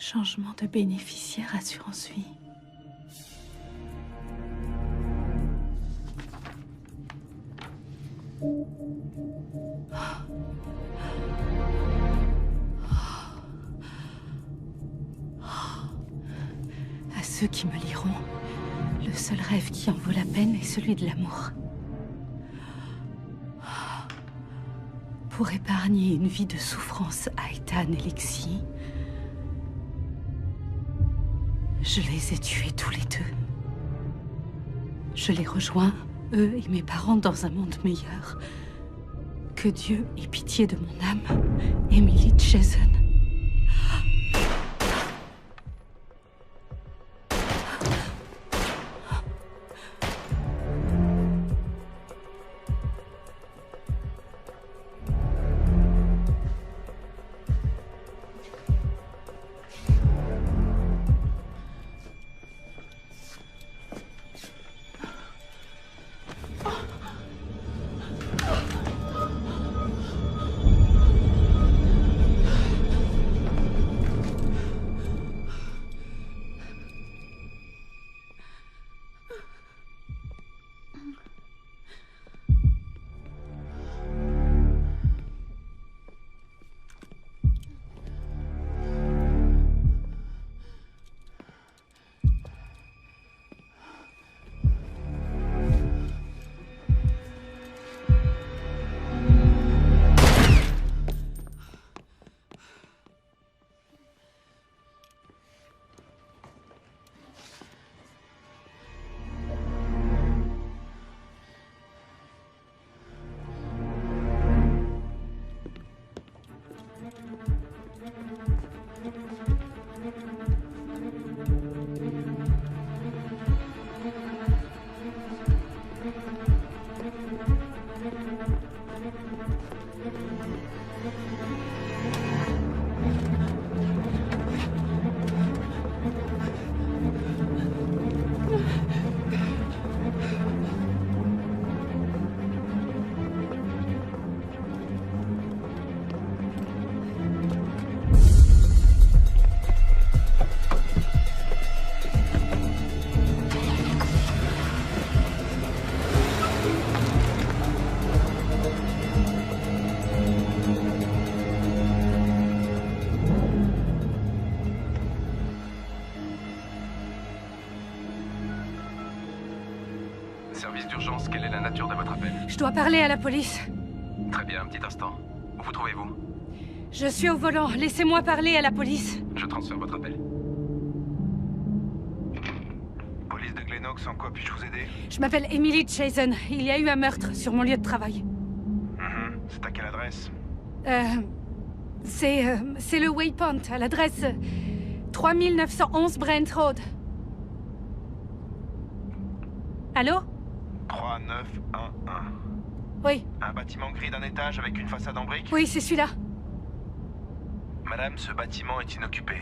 Changement de bénéficiaire assurance vie. À ceux qui me liront, le seul rêve qui en vaut la peine est celui de l'amour. Pour épargner une vie de souffrance à Ethan et Lexi, je les ai tués tous les deux. Je les rejoins, eux et mes parents, dans un monde meilleur. Que Dieu ait pitié de mon âme, Emily Jason. quelle est la nature de votre appel? Je dois parler à la police. Très bien, un petit instant. Où vous trouvez-vous? Je suis au volant. Laissez-moi parler à la police. Je transfère votre appel. Police de Glenox, en quoi puis-je vous aider? Je m'appelle Emily Chazen. Il y a eu un meurtre sur mon lieu de travail. C'est à quelle adresse? C'est le Waypoint, à l'adresse 3911 Brent Road. Allô? 3911. Oui. Un bâtiment gris d'un étage avec une façade en briques? Oui, c'est celui-là. Madame, ce bâtiment est inoccupé.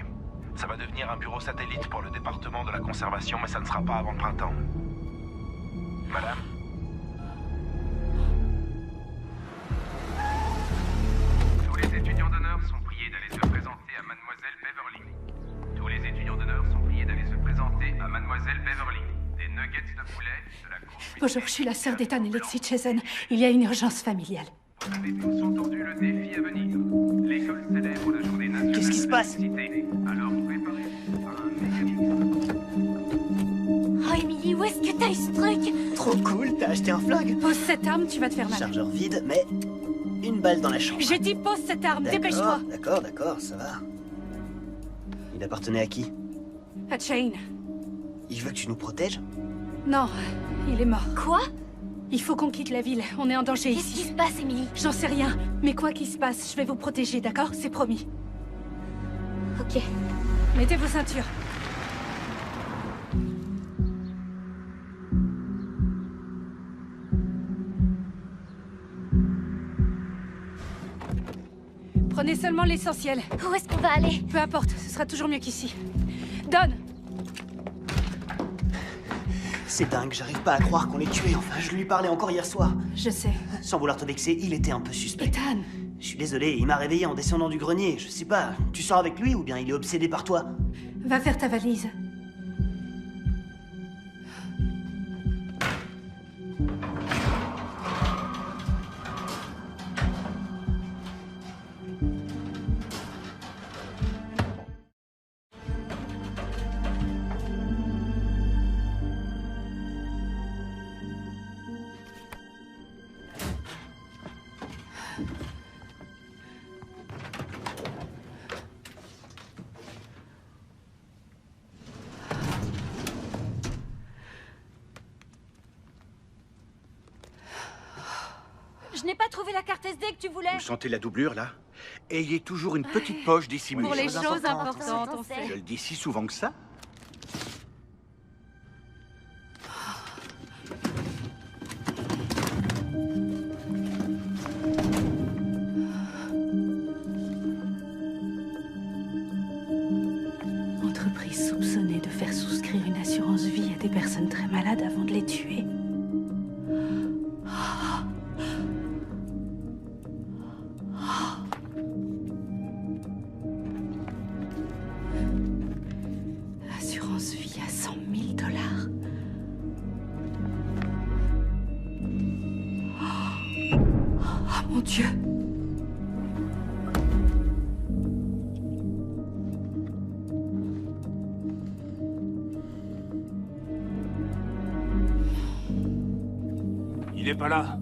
Ça va devenir un bureau satellite pour le département de la conservation, mais ça ne sera pas avant le printemps. Madame? Tous les étudiants d'honneur sont priés d'aller se présenter à Mademoiselle Beverly. Tous les étudiants d'honneur sont priés d'aller se présenter à Mademoiselle Beverly. Des nuggets de poulet, de la courge... Bonjour, je suis la sœur d'Ethan et Lexi Chazen. Il y a une urgence familiale. Vous avez tous entendu le défi à venir. L'école célèbre la journée nationale... Qu'est-ce qui se passe? Alors préparez-vous à un mécanisme. Oh, Emily, où est-ce que t'as eu ce truc? Trop cool, t'as acheté un flingue? Pose cette arme, tu vas te faire mal. Chargeur vide, mais une balle dans la chambre. J'ai dit pose cette arme, dépêche-toi. D'accord, ça va. Il appartenait à qui? À Chain. Il veut que tu nous protèges? Non, il est mort. Quoi? Il faut qu'on quitte la ville, on est en danger ici. Qu'est-ce qui se passe, Emily? J'en sais rien, mais quoi qu'il se passe, je vais vous protéger, d'accord? C'est promis. Ok. Mettez vos ceintures. Prenez seulement l'essentiel. Où est-ce qu'on va aller? Peu importe, ce sera toujours mieux qu'ici. Donne! C'est dingue, j'arrive pas à croire qu'on l'ait tué. Enfin, je lui parlais encore hier soir. Je sais. Sans vouloir te vexer, il était un peu suspect. Ethan! Je suis désolé, il m'a réveillé en descendant du grenier. Je sais pas, tu sors avec lui ou bien il est obsédé par toi? Va faire ta valise. Je n'ai pas trouvé la carte SD que tu voulais. Vous sentez la doublure, là? Ayez toujours une petite poche dissimulée. Pour les choses importantes, on sait. Je le dis si souvent que ça. Entreprise soupçonnée de faire souscrire une assurance vie à des personnes très malades avant de les tuer. Assurance vie à 100 000 $. Oh mon Dieu! Il est pas là.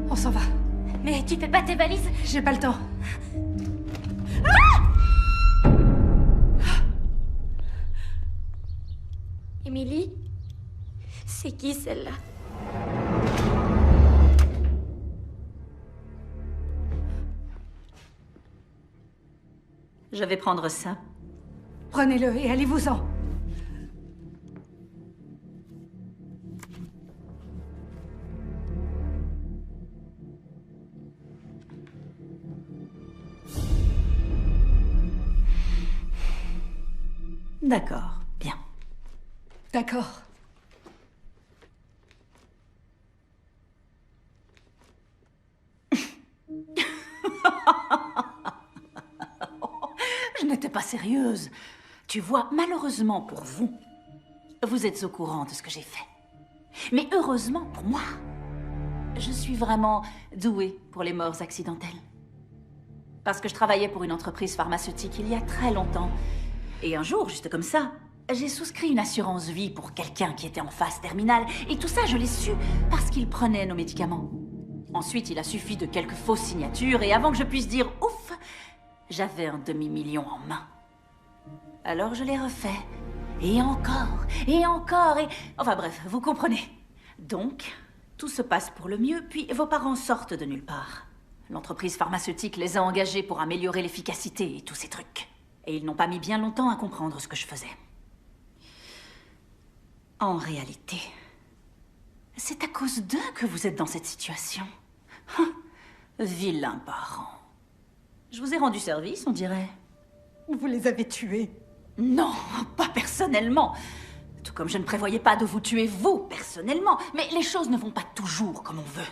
On s'en va. Mais tu fais pas tes valises? J'ai pas le temps. Emily? C'est qui celle-là? Je vais prendre ça. Prenez-le et allez-vous-en. D'accord, bien. D'accord. Je n'étais pas sérieuse. Tu vois, malheureusement pour vous, vous êtes au courant de ce que j'ai fait. Mais heureusement pour moi, je suis vraiment douée pour les morts accidentelles. Parce que je travaillais pour une entreprise pharmaceutique il y a très longtemps. Et un jour, juste comme ça, j'ai souscrit une assurance vie pour quelqu'un qui était en phase terminale. Et tout ça, je l'ai su parce qu'il prenait nos médicaments. Ensuite, il a suffi de quelques fausses signatures et avant que je puisse dire ouf, j'avais un demi-million en main. Alors je l'ai refait. Et encore, et encore, et... Enfin bref, vous comprenez. Donc, tout se passe pour le mieux, puis vos parents sortent de nulle part. L'entreprise pharmaceutique les a engagés pour améliorer l'efficacité et tous ces trucs. Et ils n'ont pas mis bien longtemps à comprendre ce que je faisais. En réalité, c'est à cause d'eux que vous êtes dans cette situation. Vilains parents. Je vous ai rendu service, on dirait. Vous les avez tués. Non, pas personnellement. Tout comme je ne prévoyais pas de vous tuer vous, personnellement. Mais les choses ne vont pas toujours comme on veut.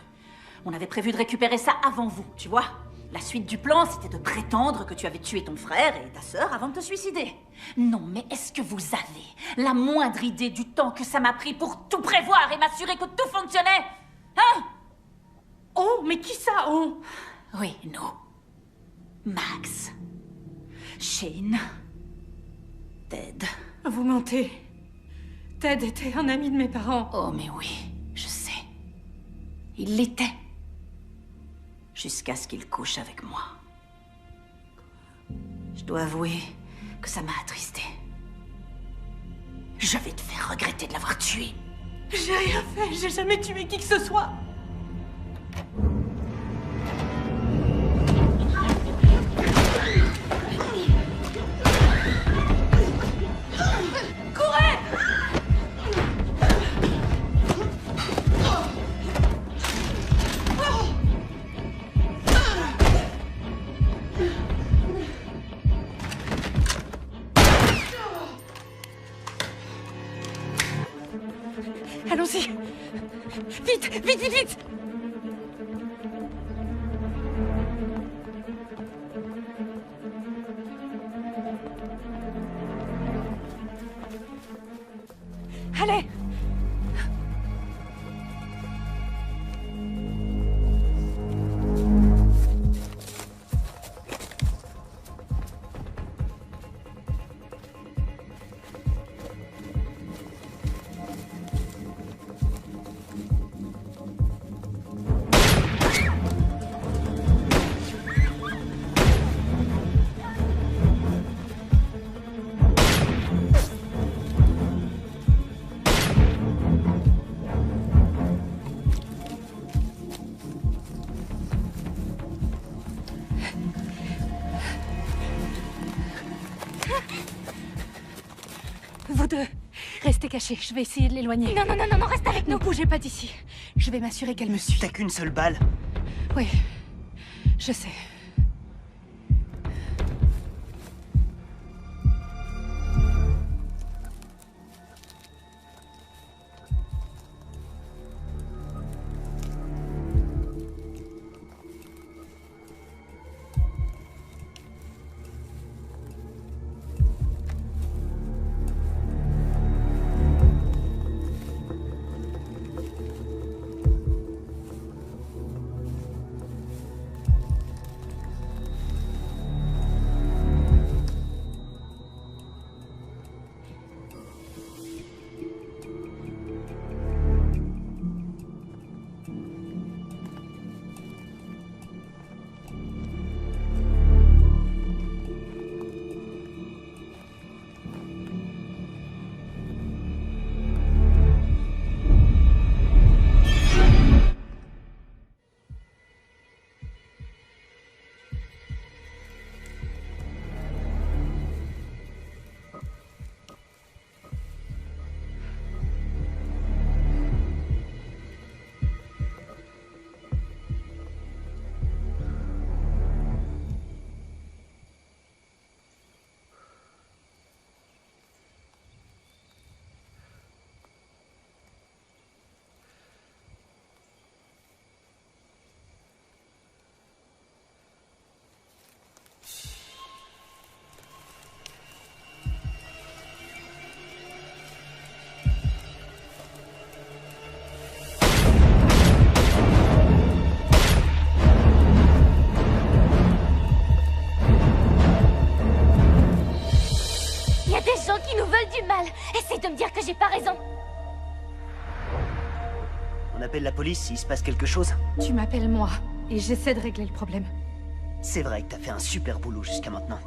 On avait prévu de récupérer ça avant vous, tu vois. La suite du plan, c'était de prétendre que tu avais tué ton frère et ta sœur avant de te suicider. Non, mais est-ce que vous avez la moindre idée du temps que ça m'a pris pour tout prévoir et m'assurer que tout fonctionnait? Hein? Oh, mais qui ça, oh? Oui, nous. Max. Shane. Ted. Vous mentez. Ted était un ami de mes parents. Oh, mais oui, je sais. Il l'était. Jusqu'à ce qu'il couche avec moi. Je dois avouer que ça m'a attristée. Je vais te faire regretter de l'avoir tué. J'ai rien fait, j'ai jamais tué qui que ce soit. Courez! Allons-y. Vite, vite, vite, vite. Allez. Vous deux, restez cachés. Je vais essayer de l'éloigner. Non, non, non, non, non, reste avec nous. Ne bougez pas d'ici. Je vais m'assurer qu'elle me suit. T'as qu'une seule balle. Oui, je sais. mal. Essaye de me dire que j'ai pas raison. On appelle la police s'il se passe quelque chose. Tu m'appelles moi, et j'essaie de régler le problème. C'est vrai que t'as fait un super boulot jusqu'à maintenant.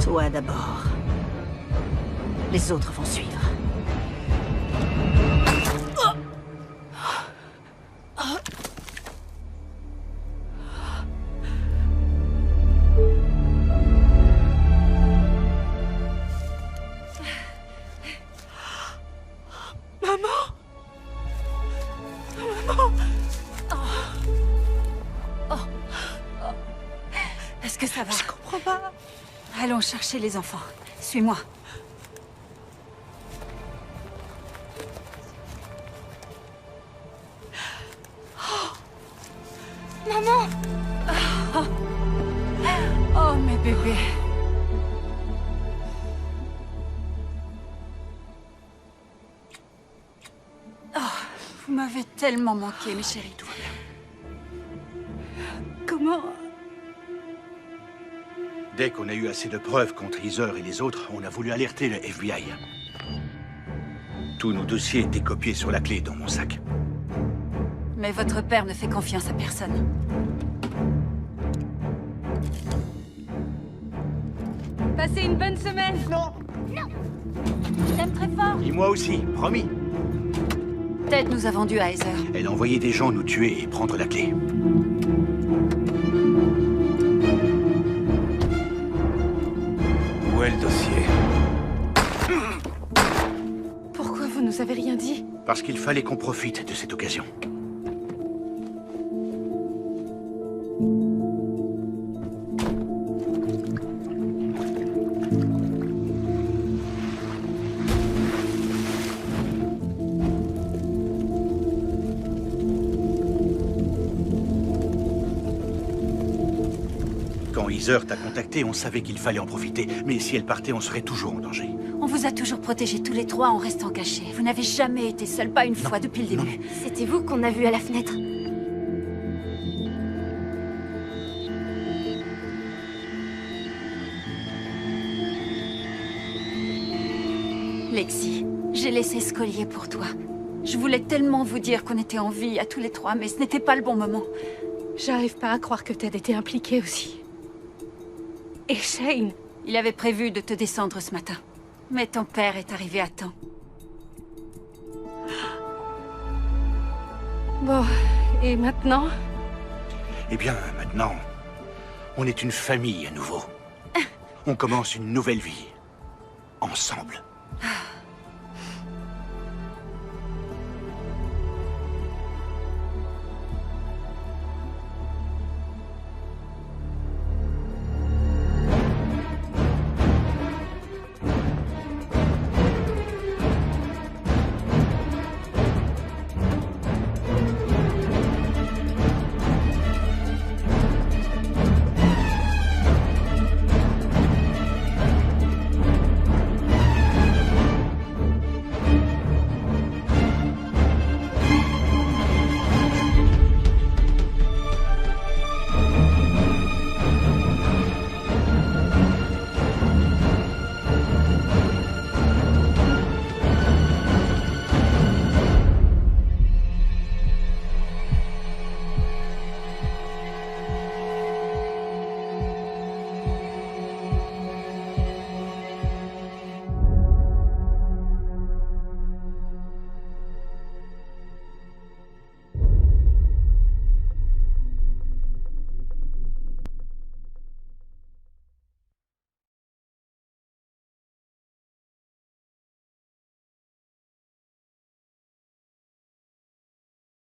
Toi d'abord. Les autres vont suivre. Maman! Maman! Est-ce que ça va? Je comprends pas. Allons chercher les enfants. Suis-moi. Maman! Oh, mes bébés. Oh, vous m'avez tellement manqué, mes chéris. Tout va bien. Comment? Dès qu'on a eu assez de preuves contre Heather et les autres, on a voulu alerter le FBI. Tous nos dossiers étaient copiés sur la clé dans mon sac. Mais votre père ne fait confiance à personne. Passez une bonne semaine. Non! Non! Je t'aime très fort. Et moi aussi, promis. Ted nous a vendus à Heather. Elle a envoyé des gens nous tuer et prendre la clé. Où est le dossier? Pourquoi vous nous avez rien dit? Parce qu'il fallait qu'on profite de cette occasion. Quand Heather t'a contacté, on savait qu'il fallait en profiter. Mais si elle partait, on serait toujours en danger. On vous a toujours protégés tous les trois en restant cachés. Vous n'avez jamais été seuls, pas une fois depuis le début. C'était vous qu'on a vu à la fenêtre. Lexi, j'ai laissé ce collier pour toi. Je voulais tellement vous dire qu'on était en vie à tous les trois, mais ce n'était pas le bon moment. J'arrive pas à croire que Ted était impliqué aussi. Et Shane? Il avait prévu de te descendre ce matin. Mais ton père est arrivé à temps. Bon, et maintenant? Eh bien, maintenant, on est une famille à nouveau. On commence une nouvelle vie. Ensemble. Ah,